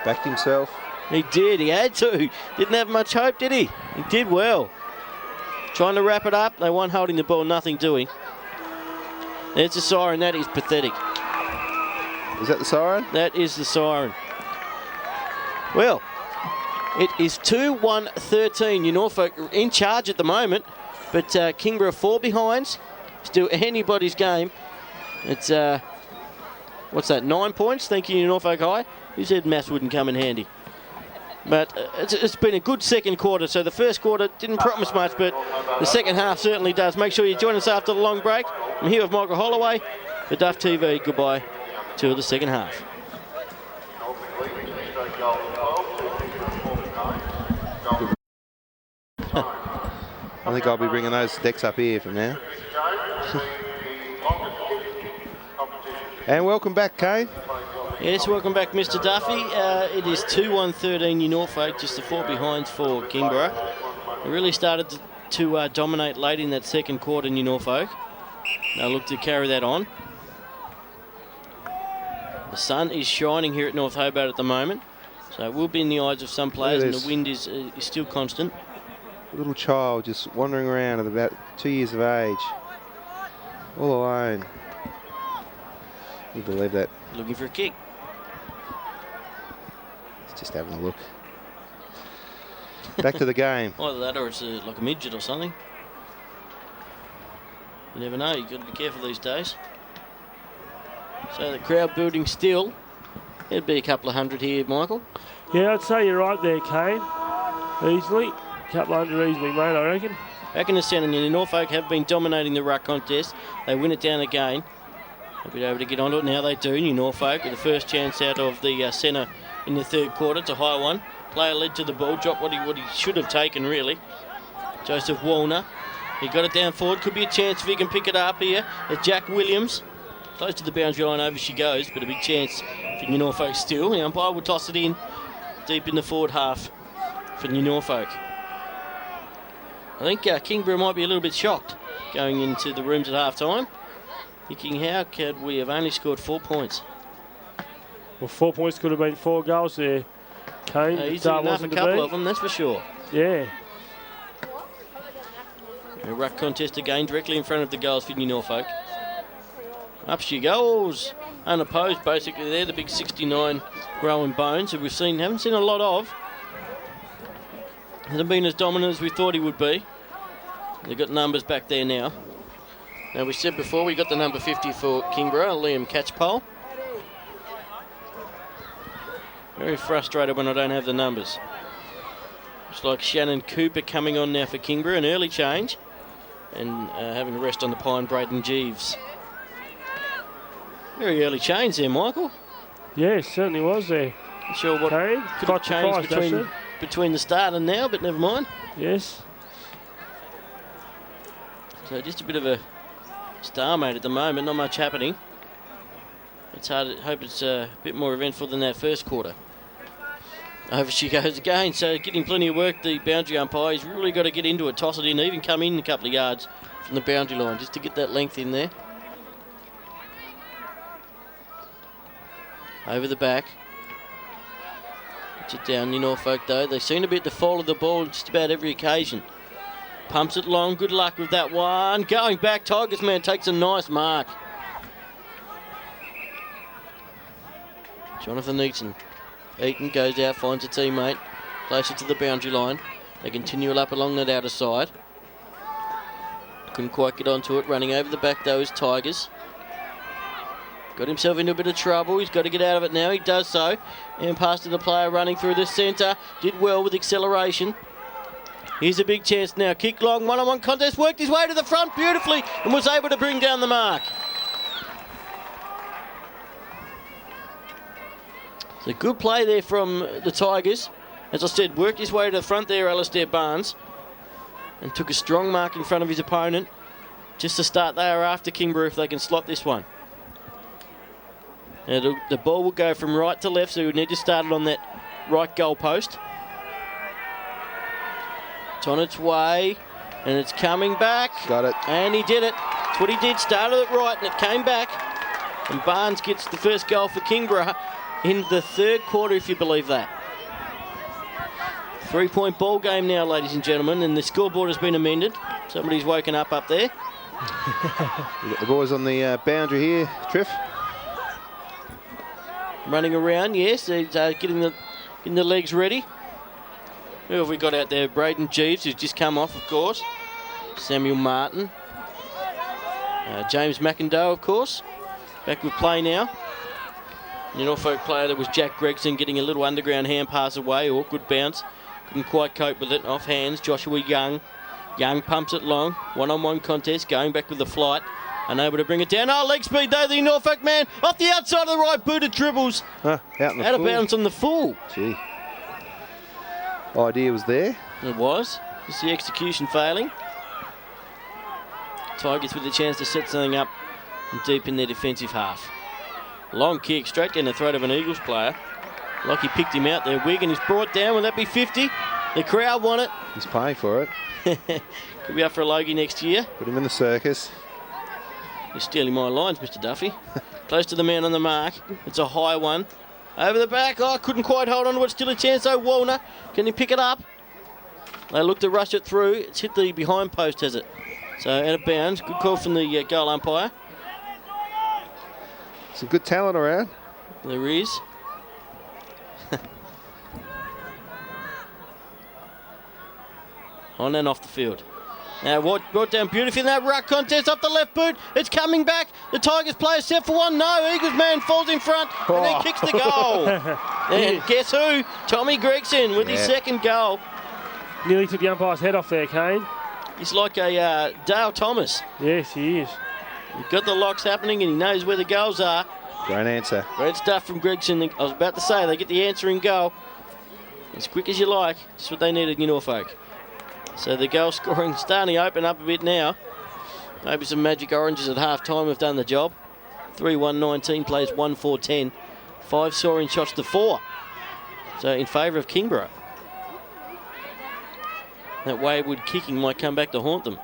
Backed himself. He did. He had to. Didn't have much hope, did he? He did well. Trying to wrap it up. They weren't holding the ball. Nothing doing. There's a siren. That is pathetic. Is that the siren? That is the siren. Well, it is 2-1-13. New Norfolk in charge at the moment, but Kingborough 4 behinds. Still anybody's game. It's, what's that, 9 points? Thank you, New Norfolk High. Who said maths wouldn't come in handy? But it's been a good second quarter, so the first quarter didn't promise much, but the second half certainly does. Make sure you join us after the long break. I'm here with Michael Holloway for Duff TV. Goodbye till the second half. I think I'll be bringing those decks up here from now. And welcome back, Kane. Yes, welcome back, Mr. Duffy. It is 2-1-13 New Norfolk, just the 4 behinds for Kingborough. It really started to dominate late in that second quarter, New Norfolk. They'll look to carry that on. The sun is shining here at North Hobart at the moment, so it will be in the eyes of some players, and the wind is still constant. A little child just wandering around at about 2 years of age, all alone. You believe that? Looking for a kick. He's just having a look. Back to the game. Either that or it's like a midget or something. You never know, you've got to be careful these days. So the crowd building still. There'd be a couple of hundred here, Michael. Yeah, I'd say you're right there, Kane. Easily. A couple of hundred easily, mate, I reckon. Back in the centre, New Norfolk have been dominating the ruck contest. They win it down again. They'll be able to get onto it now. They do. New Norfolk with the first chance out of the centre in the third quarter. It's a high one. Player led to the ball. Dropped what he should have taken, really. Joseph Wallner. He got it down forward. Could be a chance if he can pick it up here. It's Jack Williams. Close to the boundary line. Over she goes. But a big chance for New Norfolk still. The umpire will toss it in deep in the forward half for New Norfolk. I think Kingborough might be a little bit shocked going into the rooms at half-time. Thinking, how could we have only scored 4 points? Well, 4 points could have been 4 goals there, Kane. He's enough a couple of them, that's for sure. Yeah. A ruck contest again, directly in front of the goals for New Norfolk. Up she goes, unopposed basically there, the big 69 growing bones who haven't seen a lot of. Hasn't been as dominant as we thought he would be. They've got numbers back there now. Now, we said before, we got the number 50 for Kingborough, Liam Catchpole. Very frustrated when I don't have the numbers. Looks like Shannon Cooper coming on now for Kingborough, an early change. And having a rest on the pine, Braden Jeeves. Very early change there, Michael. Yeah, certainly was there. Not sure what could have changed between the start and now, but never mind. Yes. So just a bit of a stalemate at the moment, not much happening. It's hard to hope it's a bit more eventful than that first quarter. Over she goes again, so getting plenty of work, the boundary umpire. He's really got to get into it, toss it in, even come in a couple of yards from the boundary line just to get that length in there. Over the back. Gets it down, New Norfolk though. They seem to be at the fall of the ball just about every occasion. Pumps it long, good luck with that one. Going back, Tigers man takes a nice mark. Jonathan Eaton goes out, finds a teammate, closer to the boundary line. They continue up along that outer side. Couldn't quite get onto it. Running over the back though is Tigers. Got himself into a bit of trouble. He's got to get out of it now. He does so. And past to the player running through the centre. Did well with acceleration. Here's a big chance now. Kick long, one-on-one contest. Worked his way to the front beautifully and was able to bring down the mark. It's a good play there from the Tigers. As I said, worked his way to the front there, Alistair Barnes. And took a strong mark in front of his opponent. Just to start, they are after Kingborough if they can slot this one. Now the ball will go from right to left, so we need to start it on that right goal post. It's on its way, and it's coming back. Got it. And he did it. That's what he did. Started it right, and it came back. And Barnes gets the first goal for Kingborough in the third quarter, if you believe that. 3-point ball game now, ladies and gentlemen, and the scoreboard has been amended. Somebody's woken up there. We've got the boys on the boundary here, Triff. Running around, yes, he's getting the legs ready. Who have we got out there? Braden Jeeves, who's just come off, of course. Samuel Martin. James McIndoe, of course. Back with play now. The Norfolk player, that was Jack Gregson, getting a little underground hand pass away. Awkward bounce. Couldn't quite cope with it. Off hands, Joshua Young. Young pumps it long. One-on-one contest, going back with the flight. Unable to bring it down. Oh, leg speed though, the Norfolk man. Off the outside of the right booted dribbles. Out of bounds on the full. Gee. Idea was there. It was. Just the execution failing. Tigers with a chance to set something up deep in their defensive half. Long kick straight down the throat of an Eagles player. Like he picked him out there. Wigan is brought down. Will that be 50? The crowd want it. He's paying for it. Could be up for a Logie next year. Put him in the circus. You're stealing my lines, Mr. Duffy. Close to the man on the mark. It's a high one. Over the back. Oh, couldn't quite hold on to it. Still a chance though. Wallner. Can he pick it up? They look to rush it through. It's hit the behind post, has it? So out of bounds. Good call from the goal umpire. Some good talent around. There is. On and off the field. Now brought down beautifully in that ruck contest up the left boot. It's coming back. The Tigers player set for one. No, Eagles man falls in front and then kicks the goal. And guess who? Tommy Gregson with his second goal. Nearly took the umpire's head off there, Kane. He's like a Dale Thomas. Yes, he is. He's got the locks happening and he knows where the goals are. Great answer. Great stuff from Gregson. I was about to say, they get the answering goal as quick as you like. Just what they needed in Norfolk. So the goal scoring starting to open up a bit now. Maybe some magic oranges at half time have done the job. 3-1-19 plays 1-4-10. 5 soaring shots to 4. So in favour of Kingborough. That wayward kicking might come back to haunt them.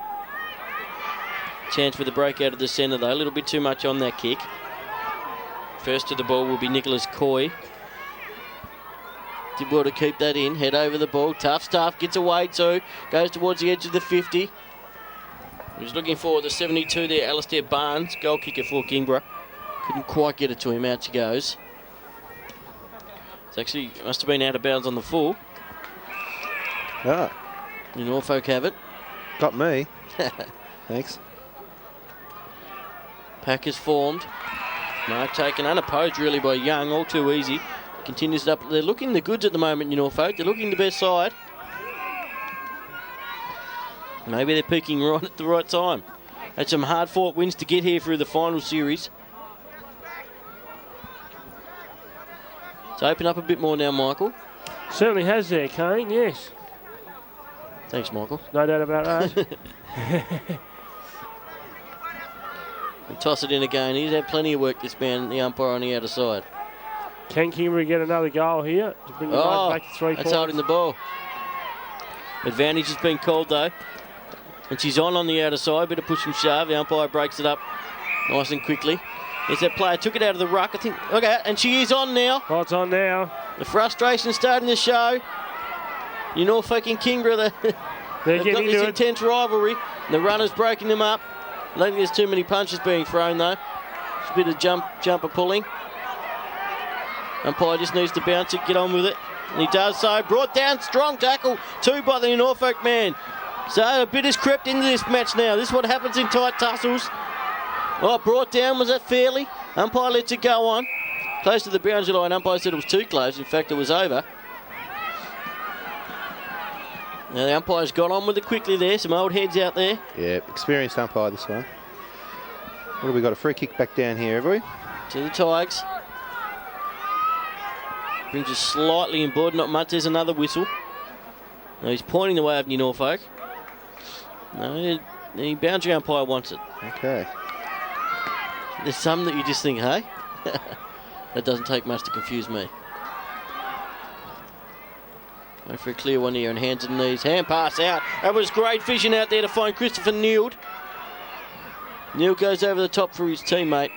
Chance for the break out of the centre though. A little bit too much on that kick. First to the ball will be Nicholas Coy. Did well to keep that in. Head over the ball. Tough stuff. Gets away too. Goes towards the edge of the 50. He's looking for the 72 there. Alistair Barnes, goal kicker for Kingborough. Couldn't quite get it to him. Out she goes. It's actually, must have been out of bounds on the full. Ah. The Norfolk have it. Got me. Thanks. Pack is formed. Mark taken unopposed really by Young. All too easy. Continues it up. They're looking the goods at the moment, Norfolk. They're looking the best side. Maybe they're peaking right at the right time. Had some hard-fought wins to get here through the final series. It's open up a bit more now, Michael. Certainly has there, Kane, yes. Thanks, Michael. No doubt about that. And toss it in again. He's had plenty of work, this man, the umpire on the outer side. Can Kingborough get another goal here to bring the back to 3 points? That's holding the ball. Advantage has been called though. And she's on the outer side. Bit of push and shove. The umpire breaks it up nice and quickly. There's that player. Took it out of the ruck, I think. Look out. And she is on now. Oh, it's on now. The frustration starting to show. Norfolk and Kingborough, they've got this intense rivalry. The runner's breaking them up. I don't think there's too many punches being thrown though. Just a bit of jumper pulling. Umpire just needs to bounce it, get on with it. And he does so. Brought down, strong tackle. 2 by the Norfolk man. So a bit has crept into this match now. This is what happens in tight tussles. Oh, brought down, was that fairly? Umpire lets it go on. Close to the boundary line. Umpire said it was too close. In fact, it was over. Now the umpire's got on with it quickly there. Some old heads out there. Yeah, experienced umpire this one. What have we got? A free kick back down here, have we? To the Tigers. Brings us slightly inboard, not much. There's another whistle. Now he's pointing the way of Norfolk. No, the boundary umpire wants it. Okay. There's some that you just think, hey? That doesn't take much to confuse me. Go for a clear one here and hands and knees. Hand pass out. That was great vision out there to find Christopher Neild. Neil goes over the top for his teammate,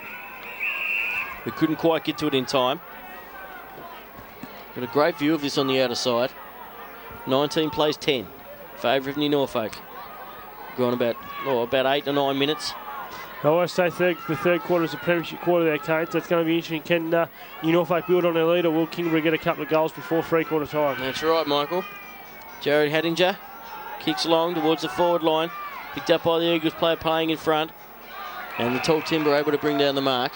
who couldn't quite get to it in time. Got a great view of this on the outer side. 19 plays 10. Favour of Norfolk. Gone about 8 or 9 minutes. I always say the third quarter is a premiership quarter there, Kate. So it's going to be interesting. Can Norfolk build on their lead, or will Kingborough get a couple of goals before 3/4 time? That's right, Michael. Jared Hattinger kicks along towards the forward line. Picked up by the Eagles player playing in front. And the tall timber able to bring down the mark.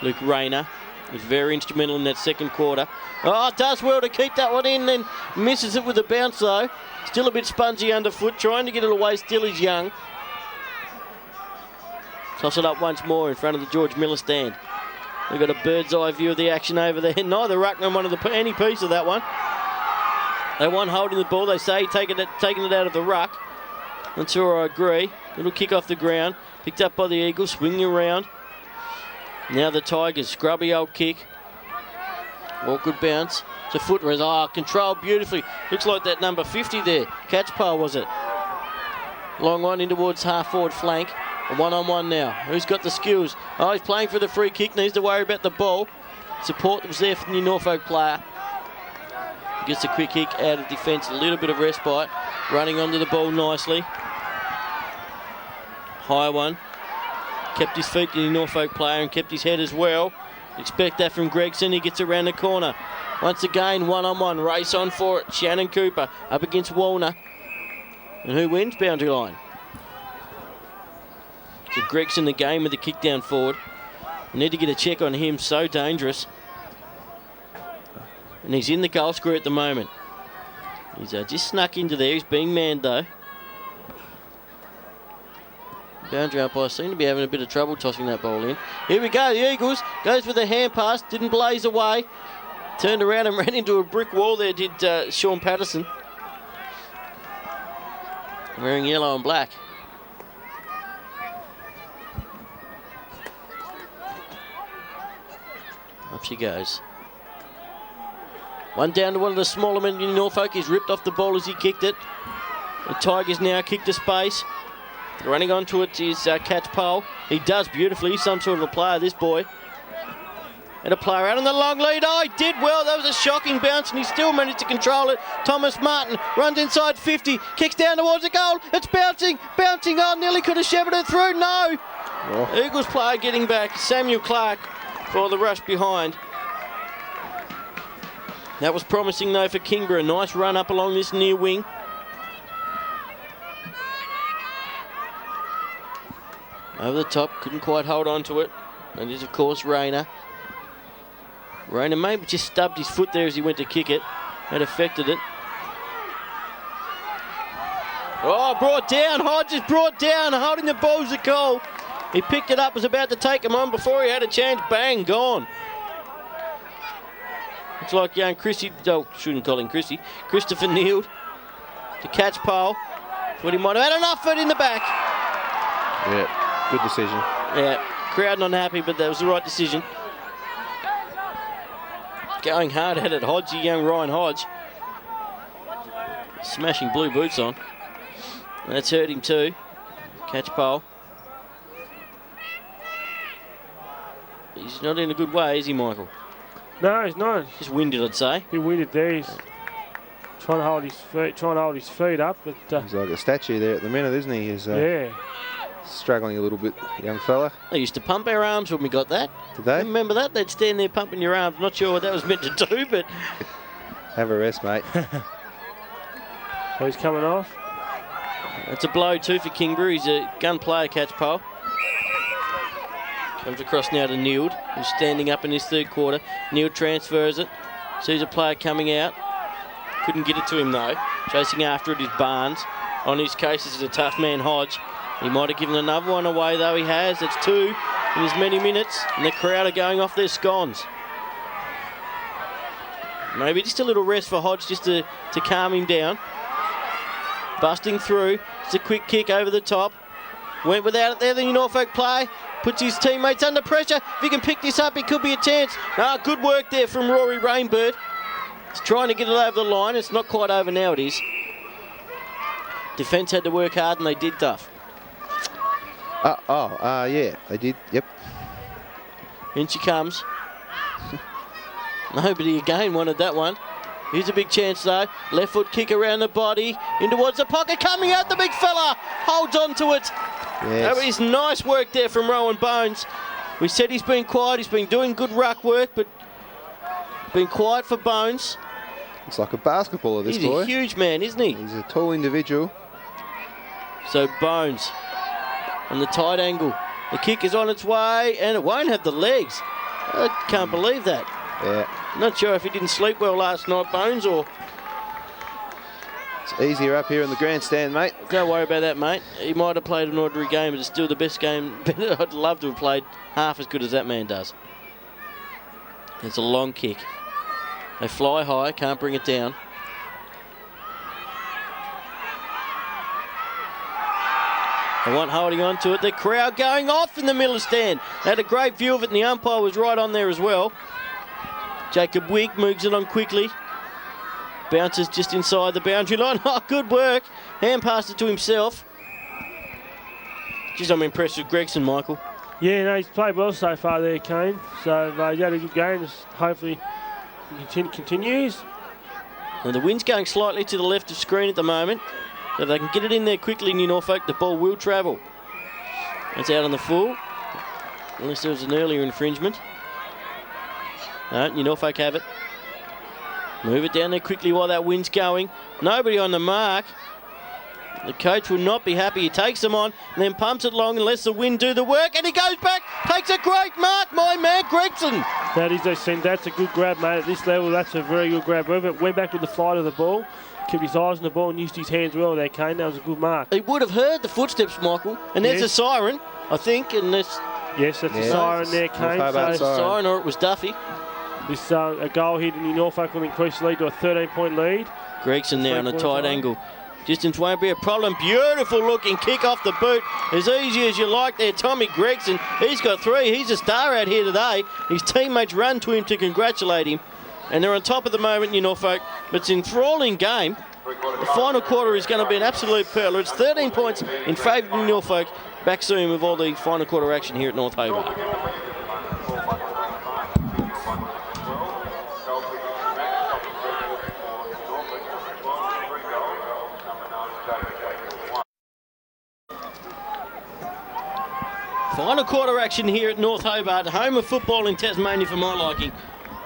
Luke Rayner was very instrumental in that second quarter. Oh, does well to keep that one in, then misses it with a bounce though. Still a bit spongy underfoot, trying to get it away, still is young. Toss it up once more in front of the George Miller stand. We've got a bird's eye view of the action over there. Neither ruckman wanted any piece of that one. They won holding the ball. They say taking it out of the ruck. That's where I agree. Little kick off the ground. Picked up by the Eagles, swinging around. Now the Tigers, scrubby old kick. Awkward bounce. It's a foot race. Oh, controlled beautifully. Looks like that number 50 there. Catch pole, was it? Long one in towards half forward flank. A one-on-one now. Who's got the skills? Oh, he's playing for the free kick. Needs to worry about the ball. Support was there from the Norfolk player. Gets a quick kick out of defence. A little bit of respite. Running onto the ball nicely. High one. Kept his feet to the Norfolk player and kept his head as well. Expect that from Gregson. He gets around the corner. Once again, one-on-one. Race on for it. Shannon Cooper up against Wallner. And who wins? Boundary line. So Gregson the game with the kick down forward. We need to get a check on him. So dangerous. And he's in the goal square at the moment. He's just snuck into there. He's being manned though. Boundary umpire seem to be having a bit of trouble tossing that ball in. Here we go, the Eagles. Goes for the hand pass, didn't blaze away. Turned around and ran into a brick wall there, did Sean Patterson. Wearing yellow and black. Up she goes. One down to one of the smaller men in Norfolk. He's ripped off the ball as he kicked it. The Tigers now kick to space. Running onto it is Catch Pole. He does beautifully. He's some sort of a player, this boy. And a player out on the long lead. Oh, he did well. That was a shocking bounce, and he still managed to control it. Thomas Martin runs inside 50. Kicks down towards the goal. It's bouncing. Bouncing on. Nearly could have shepherded it through. No. Oh. Eagles player getting back. Samuel Clark for the rush behind. That was promising, though, for Kingborough. Nice run up along this near wing. Over the top, couldn't quite hold on to it. And is, of course, Rayner. Rayner maybe just stubbed his foot there as he went to kick it. That affected it. Oh, brought down. Hodges brought down, holding the ball's a goal. He picked it up, was about to take him on before he had a chance. Bang, gone. Looks like young Chrissy, oh, shouldn't call him Chrissy. Christopher kneeled to Catch Pole. Thought he might have had enough of it in the back. Yeah. Good decision. Yeah, crowd not happy, but that was the right decision. Going hard at it, Hodge, young Ryan Hodge. Smashing blue boots on. That's hurt him too. Catch Pole. He's not in a good way, is he, Michael? No, he's not. Just winded, I'd say. He winded there. He's trying to hold his feet up, but he's like a statue there at the minute, isn't he? He's, yeah. Struggling a little bit, young fella. They used to pump our arms when we got that. Did they? Remember that? They'd stand there pumping your arms. Not sure what that was meant to do, but... Have a rest, mate. Oh, he's coming off. That's a blow too for Kingborough. He's a gun player, Catch Pole. Comes across now to Neild, who's standing up in his third quarter. Neild transfers it. Sees a player coming out. Couldn't get it to him though. Chasing after it is Barnes. On his case, this is a tough man, Hodge. He might have given another one away, though he has. It's 2 in as many minutes, and the crowd are going off their scones. Maybe just a little rest for Hodge just to calm him down. Busting through. It's a quick kick over the top. Went without it there, the Norfolk play. Puts his teammates under pressure. If he can pick this up, it could be a chance. Good work there from Rory Rainbird. He's trying to get it over the line. It's not quite over now, it is. Defence had to work hard, and they did tough. Yeah, they did, yep. In she comes. Nobody again wanted that one. Here's a big chance though. Left foot kick around the body. In towards the pocket. Coming out the big fella. Holds on to it. Yes. That was nice work there from Rowan Bones. We said he's been quiet. He's been doing good ruck work, but been quiet for Bones. It's like a basketballer, this boy. He's a huge man, isn't he? He's a tall individual. So Bones on the tight angle. The kick is on its way, and it won't have the legs. I can't believe that. Yeah. Not sure if he didn't sleep well last night, Bones, or... It's easier up here in the grandstand, mate. Don't worry about that, mate. He might have played an ordinary game, but it's still the best game. I'd love to have played half as good as that man does. It's a long kick. They fly high, can't bring it down. They want holding on to it. The crowd going off in the middle of the stand. They had a great view of it, and the umpire was right on there as well. Jacob Wigg moves it on quickly. Bounces just inside the boundary line. Oh, good work. Hand passed it to himself. Geez, I'm impressed with Gregson, Michael. Yeah, no, he's played well so far there, Kane. So he had a good game. Just hopefully continues. And the wind's going slightly to the left of screen at the moment. So if they can get it in there quickly, New Norfolk, the ball will travel. It's out on the full. Unless there was an earlier infringement. No, New Norfolk have it. Move it down there quickly while that wind's going. Nobody on the mark. The coach will not be happy. He takes them on and then pumps it long and lets the wind do the work. And he goes back, takes a great mark, my man Gregson. That's a good grab, mate. At this level, that's a very good grab. Went back with the flight of the ball, kept his eyes on the ball and used his hands well there, Kane. That was a good mark. He would have heard the footsteps, Michael. And there's a siren, I think. And yes, that's a siren there, Kane. So siren, or it was Duffy. This a goal here in New Norfolk will increase the lead to a 13-point lead. Gregson now on a tight angle. Distance won't be a problem. Beautiful looking kick off the boot. As easy as you like there, Tommy Gregson. He's got 3. He's a star out here today. His teammates run to him to congratulate him. And they're on top at the moment, New Norfolk. But it's an enthralling game. The final quarter is going to be an absolute pearler. It's 13 points in favour of New Norfolk. Back soon with all the final quarter action here at North Hobart. Final quarter action here at North Hobart, home of football in Tasmania for my liking.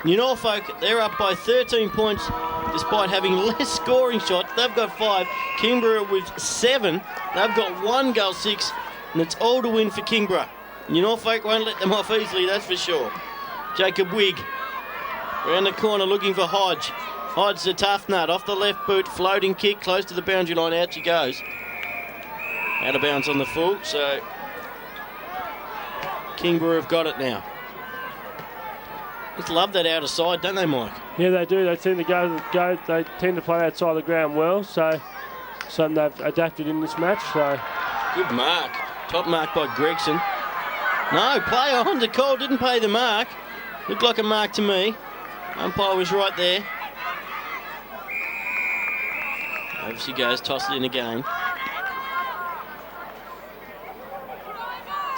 New Norfolk, they're up by 13 points despite having less scoring shots. They've got 5. Kingborough with 7. They've got 1 goal 6, and it's all to win for Kingborough. New Norfolk won't let them off easily, that's for sure. Jacob Wigg around the corner looking for Hodge. Hodge's a tough nut, off the left boot, floating kick, close to the boundary line, out she goes. Out of bounds on the full, so Kingborough have got it now. Just love that outer side, don't they, Mike? Yeah, they do. They tend to go. They tend to play outside of the ground well. So something they've adapted in this match. So good mark. Top mark by Gregson. No, play on. The call didn't pay the mark. Looked like a mark to me. Umpire was right there. Over she goes. Toss it in again.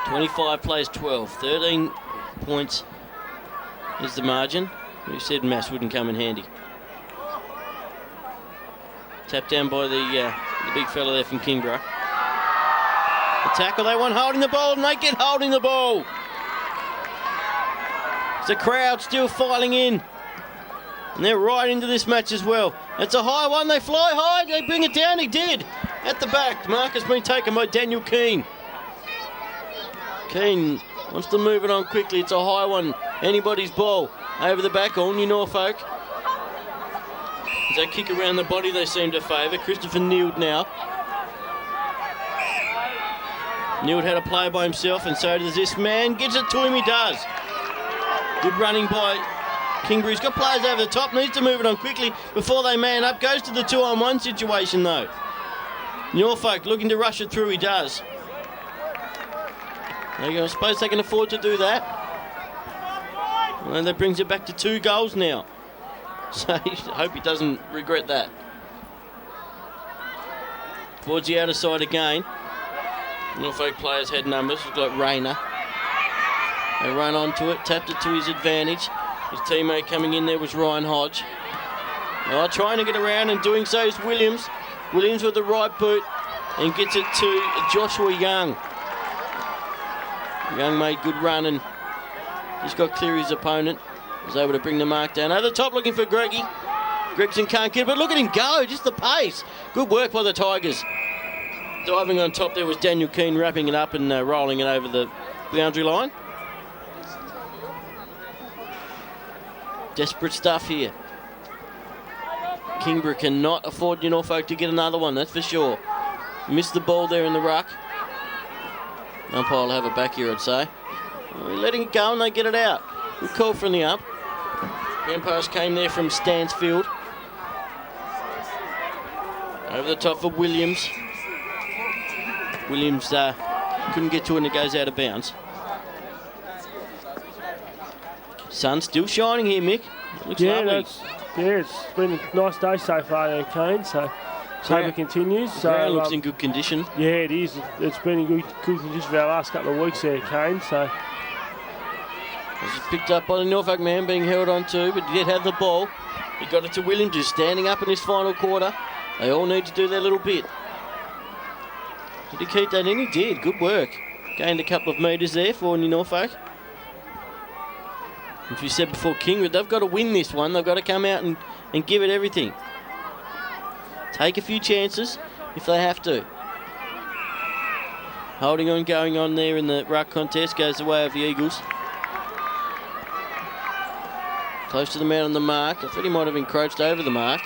25 plays 12. 13 points is the margin. We said mass wouldn't come in handy. Tapped down by the big fella there from Kingborough. The tackle, they want holding the ball, and they get holding the ball. It's the crowd still filing in. And they're right into this match as well. It's a high one, they fly high, they bring it down, he did. At the back, the mark has been taken by Daniel Keane. Keane wants to move it on quickly. It's a high one. Anybody's ball. Over the back, all New Norfolk. As they kick around the body, they seem to favour. Christopher Neild now. Neild had a play by himself, and so does this man. Gets it to him, he does. Good running by Kingborough. He's got players over the top. Needs to move it on quickly before they man up. Goes to the 2-on-1 situation, though. Norfolk looking to rush it through, he does. I suppose they can afford to do that. And that brings it back to 2 goals now. So I hope he doesn't regret that. Towards the outer side again. Norfolk players had numbers. We've got Rayner. They run onto it, tapped it to his advantage. His teammate coming in there was Ryan Hodge. Oh, trying to get around, and doing so is Williams. Williams with the right boot and gets it to Joshua Young. Young made good run and just got clear his opponent. Was able to bring the mark down. Over the top looking for Greggy. Gregson can't get it, but look at him go, just the pace. Good work by the Tigers. Diving on top there was Daniel Keane, wrapping it up and rolling it over the boundary line. Desperate stuff here. Kingborough cannot afford Norfolk to get another one, that's for sure. Missed the ball there in the ruck. Umpire will have it back here, I'd say. Letting it go and they get it out. Good call from the up. Hand pass came there from Stansfield. Over the top for Williams. Williams couldn't get to it and it goes out of bounds. Sun still shining here, Mick. Looks lovely. It's been a nice day so far there, Kane, so hope it continues. The ground looks in good condition. Yeah, it is. It's been in good condition for our last couple of weeks there, Kane, so... This is picked up by the Norfolk man, being held on to, but he did have the ball. He got it to Williams, who's standing up in this final quarter. They all need to do their little bit. Did he keep that in? He did. Good work. Gained a couple of metres there for Norfolk. As we said before, Kingborough, they've got to win this one. They've got to come out and give it everything. Take a few chances if they have to. Holding on, going on there in the ruck contest, goes the way of the Eagles. Close to the man on the mark. I thought he might have encroached over the mark.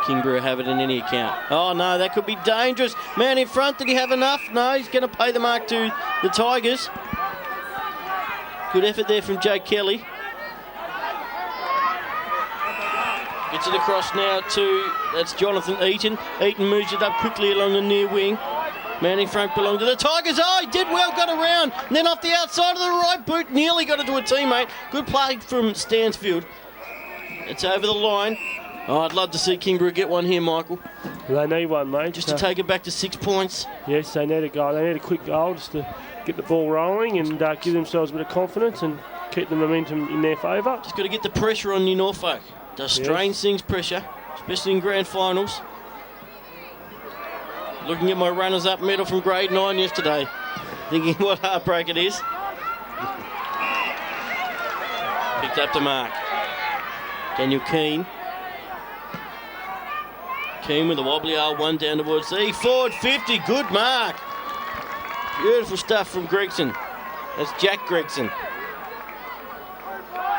Kingborough have it in any account. Oh no, that could be dangerous. Man in front, did he have enough? No, he's going to pay the mark to the Tigers. Good effort there from Jake Kelly. Gets it across now to, that's Jonathan Eaton. Eaton moves it up quickly along the near wing. Man in front belonged to the Tigers. Oh, he did well, got around. And then off the outside of the right boot, nearly got it to a teammate. Good play from Stansfield. It's over the line. Oh, I'd love to see Kingborough get one here, Michael. They need one, mate. Just to take it back to 6 points. Yes, they need a goal. They need a quick goal just to get the ball rolling and give themselves a bit of confidence and keep the momentum in their favour. Just got to get the pressure on Norfolk. Does strange things, pressure, especially in grand finals. Looking at my runners-up medal from grade 9 yesterday, thinking what heartbreak it is. Picked up the mark. Daniel Keane. Keane with a wobbly R1 down towards the forward 50. Good mark. Beautiful stuff from Gregson. That's Jack Gregson.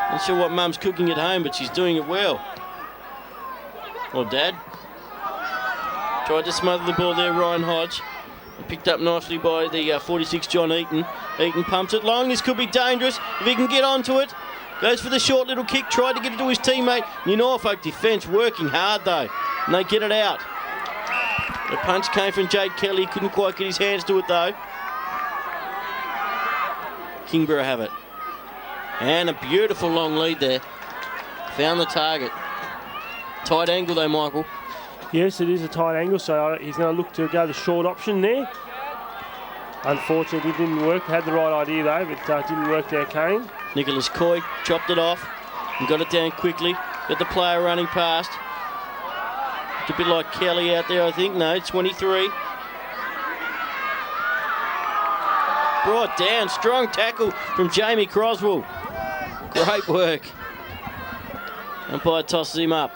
Not sure what Mum's cooking at home, but she's doing it well. Or Dad. Tried to smother the ball there, Ryan Hodge. Picked up nicely by the 46, John Eaton. Eaton pumps it long. This could be dangerous if he can get onto it. Goes for the short little kick. Tried to get it to his teammate. Norfolk defence working hard though. And they get it out. The punch came from Jake Kelly. Couldn't quite get his hands to it though. Kingborough have it. And a beautiful long lead there. Found the target. Tight angle though, Michael. Yes, it is a tight angle, so he's going to look to go the short option there. Unfortunately, it didn't work. Had the right idea though, but didn't work there, Kane. Nicholas Coy chopped it off and got it down quickly. Got the player running past. It's a bit like Kelly out there, I think. No, 23. Brought down. Strong tackle from Jamie Croswell. Great work. Umpire tosses him up.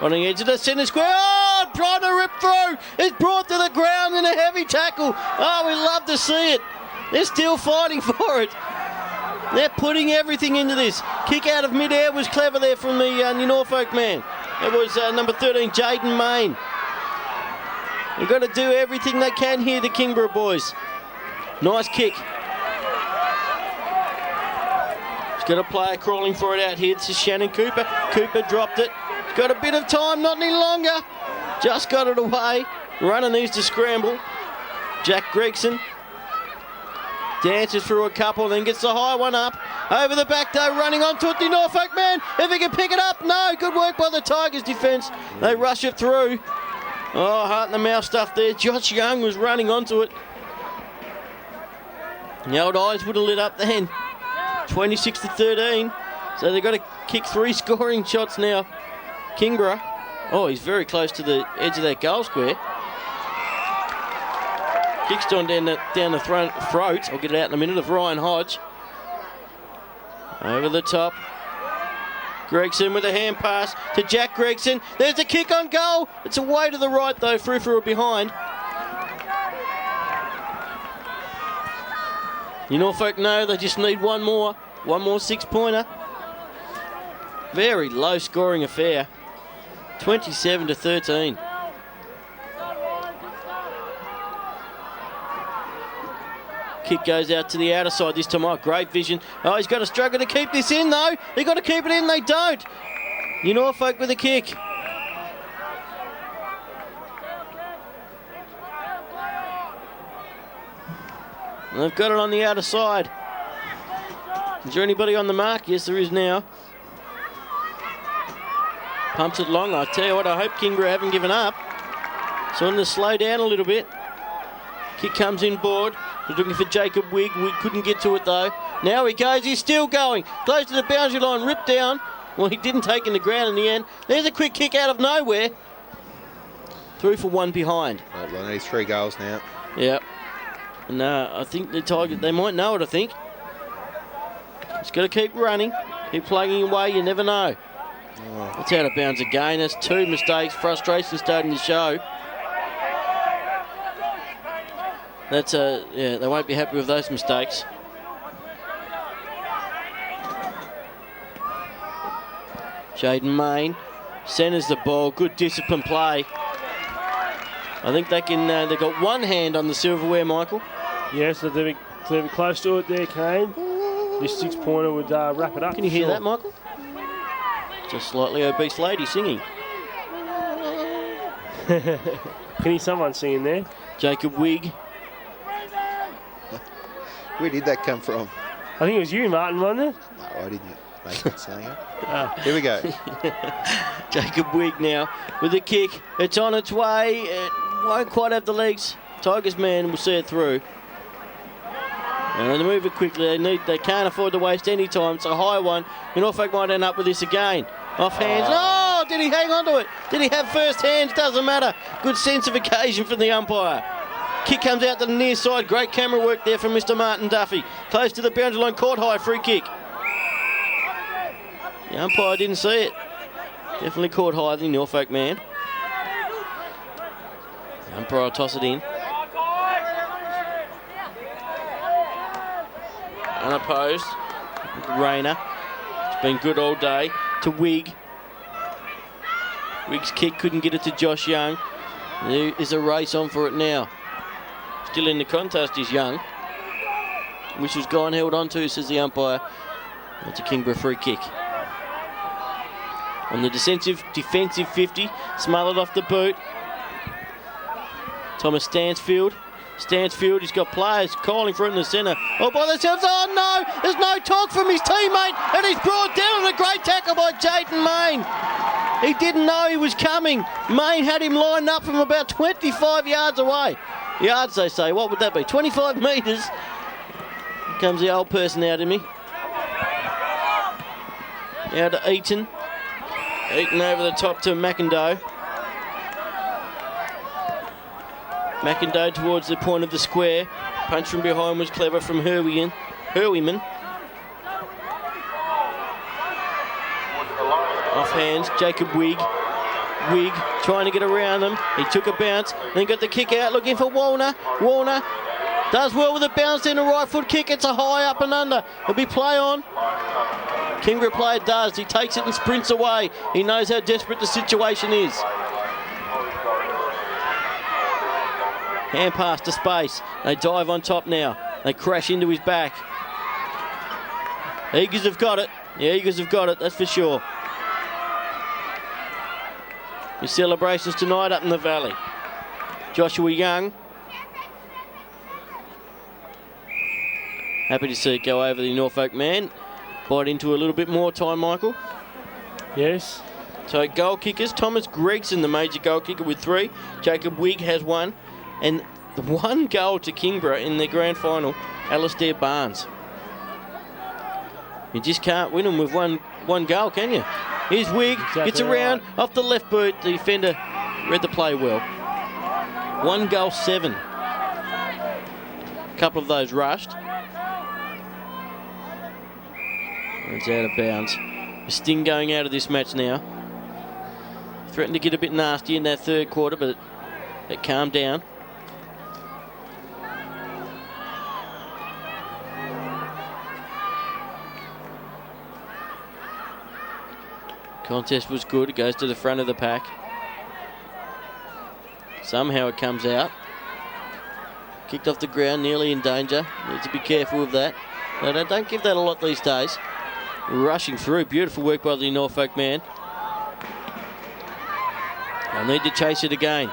On the edge of the centre square. Oh, trying to rip through. It's brought to the ground in a heavy tackle. Oh, we love to see it. They're still fighting for it. They're putting everything into this. Kick out of mid-air was clever there from the Norfolk man. It was number 13, Jaden Main. They've got to do everything they can here, the Kingborough boys. Nice kick. He's got a player crawling for it out here. This is Shannon Cooper. Cooper dropped it. He's got a bit of time, not any longer. Just got it away. Runner needs to scramble. Jack Gregson dances through a couple, then gets the high one up. Over the back though, running onto it, the Norfolk man. If he can pick it up, no. Good work by the Tigers defence. They rush it through. Oh, heart in the mouth stuff there. Josh Young was running onto it. The old eyes would have lit up then. 26-13. So they've got to kick 3 scoring shots now. Kingborough. Oh, he's very close to the edge of that goal square. Kicks on down the throat. I'll get it out in a minute of Ryan Hodge. Over the top. Gregson with a hand pass to Jack Gregson. There's a kick on goal. It's away to the right though, through for a behind. You Norfolk know they just need one more 6-pointer. Very low scoring affair. 27-13. Kick goes out to the outer side this time. Oh, great vision. Oh, he's got to struggle to keep this in though. They've got to keep it in, they don't. You Norfolk with a kick. And they've got it on the outer side. Is there anybody on the mark? Yes, there is now. Pumps it long. I tell you what, I hope Kingborough haven't given up. So on to slow down a little bit. Kick comes in board. He's looking for Jacob Wigg. Wigg couldn't get to it though. Now he goes. He's still going. Close to the boundary line. Ripped down. Well, he didn't take in the ground in the end. There's a quick kick out of nowhere. Through for one behind. Right, well, needs 3 goals now. Yep. And I think the Tigers, they might know it, I think. Just got to keep running. Keep plugging away. You never know. Oh. It's out of bounds again. That's 2 mistakes. Frustration starting to show. That's yeah, they won't be happy with those mistakes. Jaden Main centres the ball. Good disciplined play. I think they can. They've got one hand on the silverware, Michael. Yes, so they're close to it there, Kane. This 6-pointer would wrap it up. Can you hear that, Michael? Just slightly obese lady singing. Can you hear someone singing there? Jacob Wigg. Where did that come from? I think it was you, Martin, wasn't it? No, I didn't make that saying it. Here we go. Jacob Wigg now with a kick. It's on its way. It won't quite have the legs. Tigers man will see it through. And they move it quickly. They can't afford to waste any time. It's a high one. And Norfolk might end up with this again. Off hands. Oh, did he hang on to it? Did he have first hands? Doesn't matter. Good sense of occasion from the umpire. Kick comes out to the near side. Great camera work there from Mr. Martin Duffy. Close to the boundary line. Caught high. Free kick. The umpire didn't see it. Definitely caught high, the Norfolk man. The umpire will toss it in. Unopposed. Rayner. It's been good all day. To Wigg. Wigg's kick couldn't get it to Josh Young. There is a race on for it now. Still in the contest is Young. Which was gone held on to, says the umpire. That's a Kingborough free kick. On the defensive 50, smothered off the boot. Thomas Stansfield. Stansfield, he's got players calling for it in the centre. Oh, by themselves. Oh, no! There's no talk from his teammate, and he's brought down on a great tackle by Jaden Main. He didn't know he was coming. Main had him lined up from about 25 yards away. Yards, they say. What would that be? 25 metres. Here comes the old person out of me. Now to Eaton. Eaton over the top to McIndoe. McIndoe towards the point of the square. Punch from behind was clever from Hurwyman. Off hands, Jacob Wigg. Wigg trying to get around them. He took a bounce, then got the kick out, looking for Warner. Warner does well with a bounce, then a right foot kick. It's a high up and under. It'll be play on. Kingborough player does. He takes it and sprints away. He knows how desperate the situation is. Hand pass to space. They dive on top now. They crash into his back. Eagles have got it. The Eagles have got it, that's for sure. His celebrations tonight up in the valley. Joshua Young. Happy to see it go over the Norfolk man. Bite into a little bit more time, Michael. Yes. So goal kickers, Thomas Gregson, the major goal kicker with 3. Jacob Wigg has 1. And the 1 goal to Kingborough in the grand final, Alistair Barnes. You just can't win them with one goal, can you? Here's Wigg, gets around, off the left boot. The defender read the play well. 1 goal, 7. A couple of those rushed. It's out of bounds. A sting going out of this match now. Threatened to get a bit nasty in that third quarter, but it calmed down. Contest was good. It goes to the front of the pack. Somehow it comes out. Kicked off the ground, nearly in danger. Need to be careful of that. No, don't give that a lot these days. Rushing through. Beautiful work by the Norfolk man. They'll need to chase it again.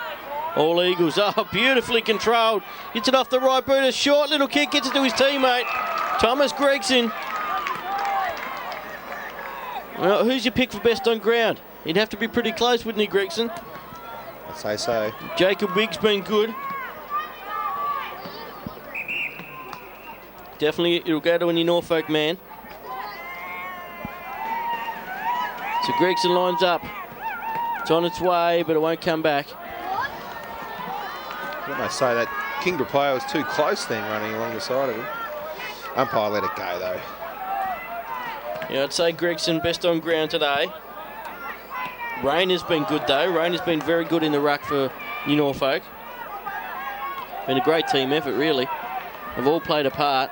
All Eagles. Oh, beautifully controlled. Gets it off the right boot. A short little kick. Gets it to his teammate, Thomas Gregson. Well, who's your pick for best on ground? He'd have to be pretty close, wouldn't he, Gregson? I'd say so. Jacob Wigg's been good. Definitely, it'll go to any Norfolk man. So Gregson lines up. It's on its way, but it won't come back. What I say, that Kingborough player was too close then, running along the side of him. Umpire let it go though. Yeah, I'd say Gregson best on ground today. Rain has been good though. Rain has been very good in the ruck for New Norfolk. Been a great team effort really. They've all played a part.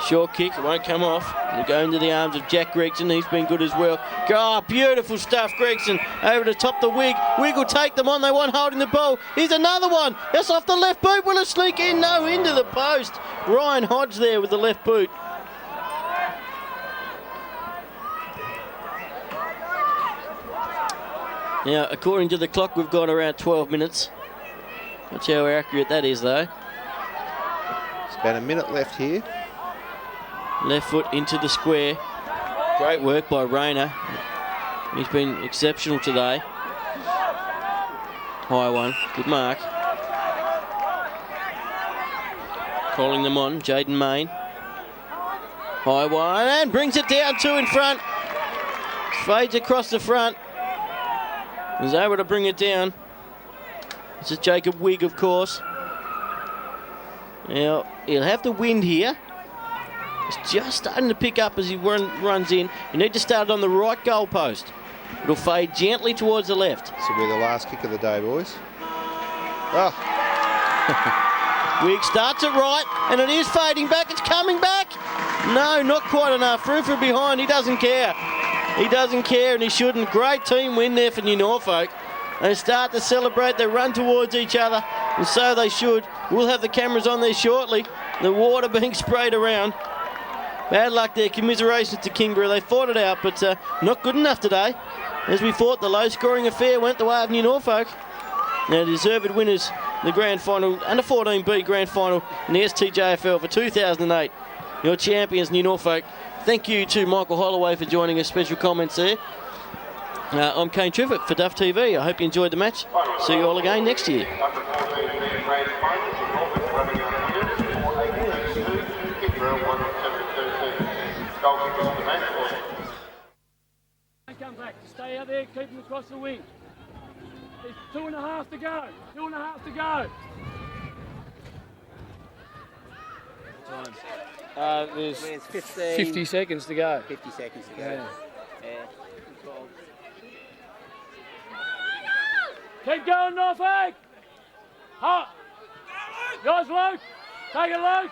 Short kick, it won't come off. It'll go into the arms of Jack Gregson. He's been good as well. Oh, beautiful stuff, Gregson. Over to top the Wig. Wig will take them on. They want holding the ball. Here's another one. That's off the left boot. Will it sneak in? No, into the post. Ryan Hodge there with the left boot. Now, according to the clock, we've got around 12 minutes. Watch how accurate that is, though. It's about a minute left here. Left foot into the square. Great work by Rayner. He's been exceptional today. High one. Good mark. Calling them on. Jaden Main. High one. And brings it down two in front. Fades across the front. Was able to bring it down. This is Jacob Wigg, of course. Now, he'll have the wind here. It's just starting to pick up as he runs in. You need to start it on the right goal post. It'll fade gently towards the left. This will be the last kick of the day, boys. Oh. Wigg starts it right, and it is fading back. It's coming back. No, not quite enough. Room for behind. He doesn't care. He doesn't care, and he shouldn't. Great team win there for New Norfolk. They start to celebrate. They run towards each other, and so they should. We'll have the cameras on there shortly. The water being sprayed around. Bad luck there. Commiserations to Kingborough. They fought it out, but not good enough today. As we thought, the low-scoring affair went the way of New Norfolk. Now, the deserved winners, the grand final, under 14B grand final in the STJFL for 2008. Your champions, New Norfolk. Thank you to Michael Holloway for joining us. Special comments there. I'm Kane Triffitt for Duff TV. I hope you enjoyed the match. See you all again next year. Come back. Stay out there. Keep them across the wing. There's 2.5 to go. 2.5 to go. There's 50 seconds to go. 50 seconds to go. Yeah. Yeah. Keep going, Norfolk. Hot. Yours, Luke. Take it, Luke.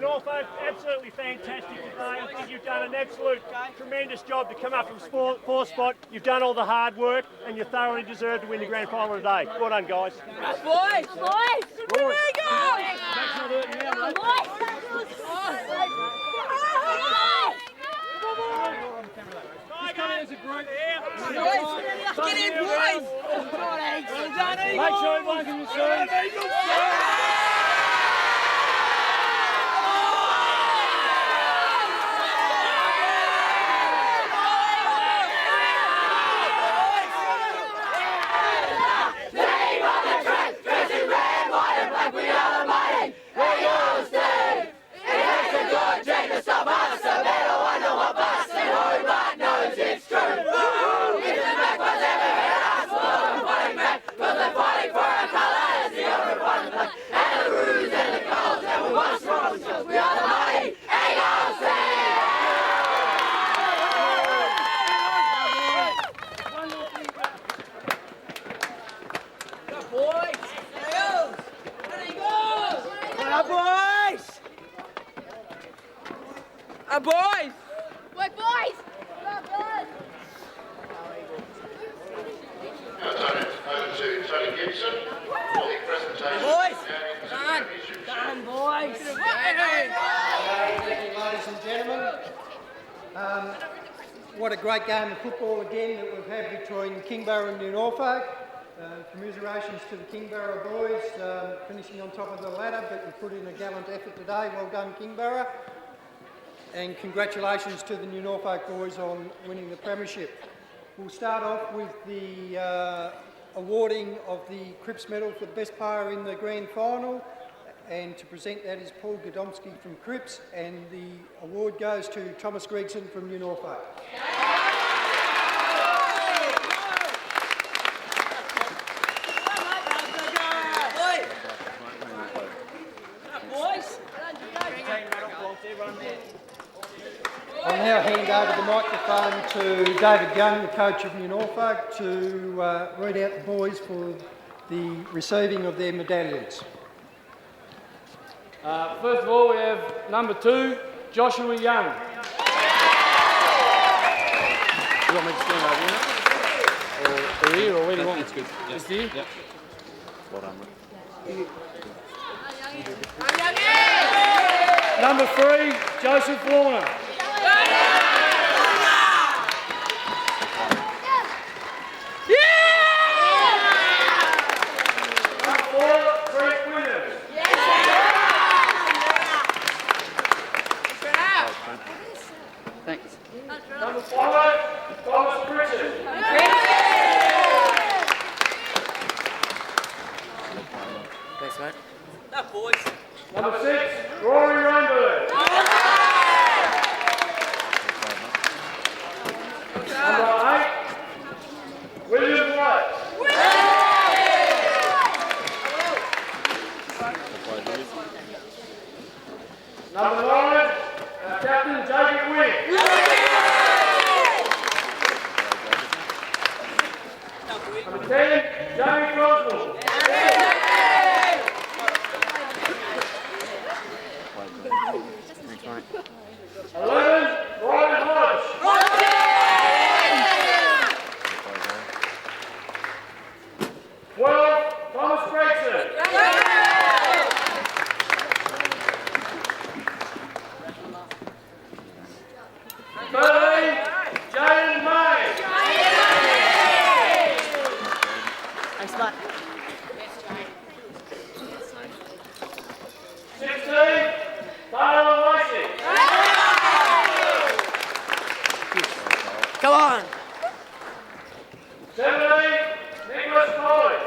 Norfolk, absolutely fantastic today. I think you've done an absolute tremendous job to come up from fourth spot. You've done all the hard work and you thoroughly deserve to win the grand final today. Well done, guys. Boys! Boys! Here we go! Get in, boys! Make sure everyone can see. Fighting for our colours, the only one, and Boys! Done, boys! Ladies and gentlemen, what a great game of football again that we've had between Kingborough and New Norfolk. Commiserations to the Kingborough boys, finishing on top of the ladder, but you put in a gallant effort today. Well done, Kingborough. And congratulations to the New Norfolk boys on winning the premiership. We'll start off with the awarding of the Cripps medal for the best player in the grand final. And to present that is Paul Godomsky from Cripps, and the award goes to Thomas Gregson from New Norfolk. I'll now hand over the microphone to David Young, the coach of New Norfolk, to read out the boys for the receiving of their medallions. First of all, we have number 2, Joshua Young. You want me to stand over here? Or here, or where do you want me? It's good. Yep. Just here? Yep. Well done, mate. Number 3, Joseph Warner. Thanks. Number 5, Thomas Pritchard. Thanks, mate. Number 6, Rory Rainbow. Number 8, William White. Number 9, Captain Jacob Wing. Number 10, Jamie Croswell. Thanks, mate. 11, Ryan Hodge. 12, Thomas Gregson. 13, Jane May. Thanks, mate. 16, Tyler Lacey. Come on! 17, Nicholas Colley.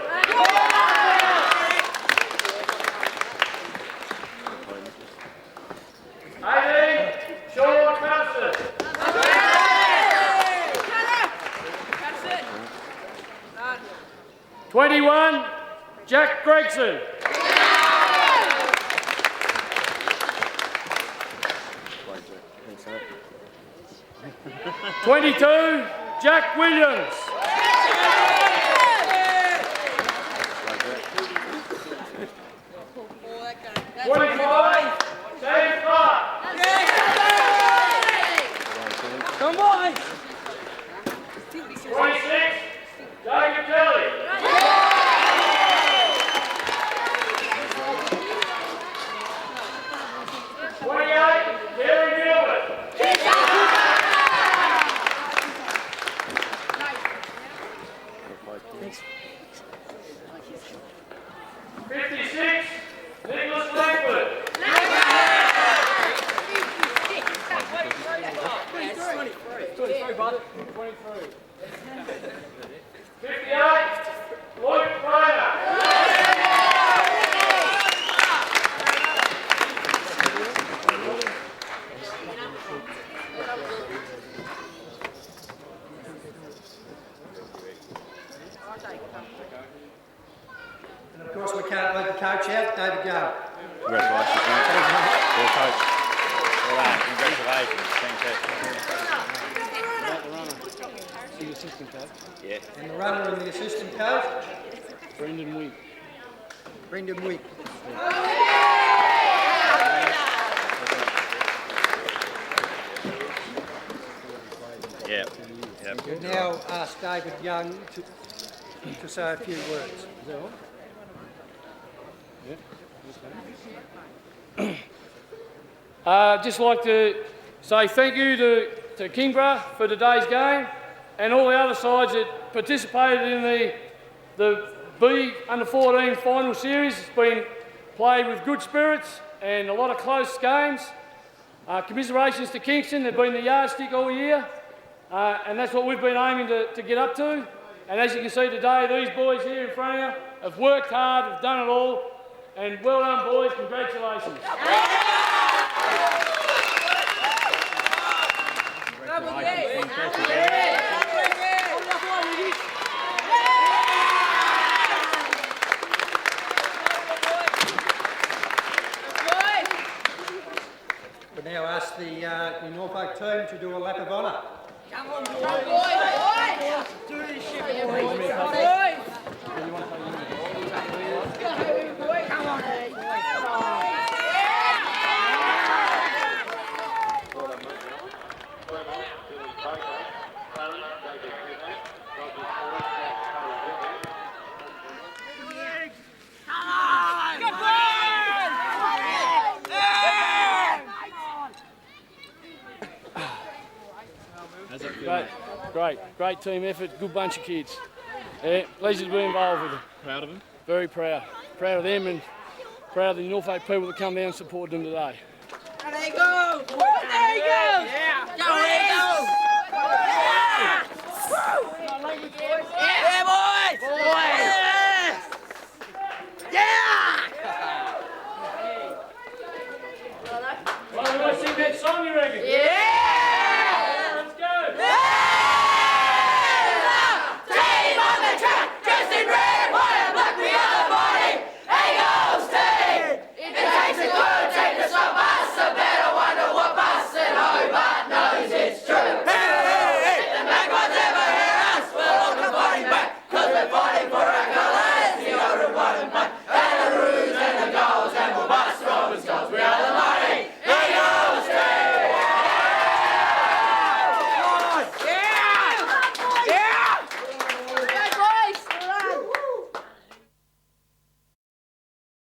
18, Sean Patterson. 21, Jack Gregson. 22, Jack Williams. 25, James Clark. Come on! 26, Jacob Kelly. 28, Terry Gilbert. 56, Nicholas Langford. 58, Luke Fraser. 'Course, we can't let the coach out. David Young. Congratulations, mate. Well, coach. Well done. Congratulations. Fantastic. The assistant coach. Yeah. And the runner and the assistant coach, Brendan Wick. Brendan Wick. Yeah. Yep. We'll now ask David Young to to say a few words. Just like to say thank you to Kingborough for today's game and all the other sides that participated in the B under-14 final series. It's been played with good spirits and a lot of close games. Commiserations to Kingston. They've been the yardstick all year, and that's what we've been aiming to get up to. And as you can see today, these boys here in front of you have worked hard, have done it all, and well done, boys. Congratulations. We now ask the Norfolk team to do a lap of honour. Come on, boys! Do this shit, boys! Come on, Great team effort, good bunch of kids. Pleasure to be involved with them. Proud of him? Very proud. Proud of them and proud of the Norfolk people that come down and supported them today. There you go! There you go! Yeah! Go,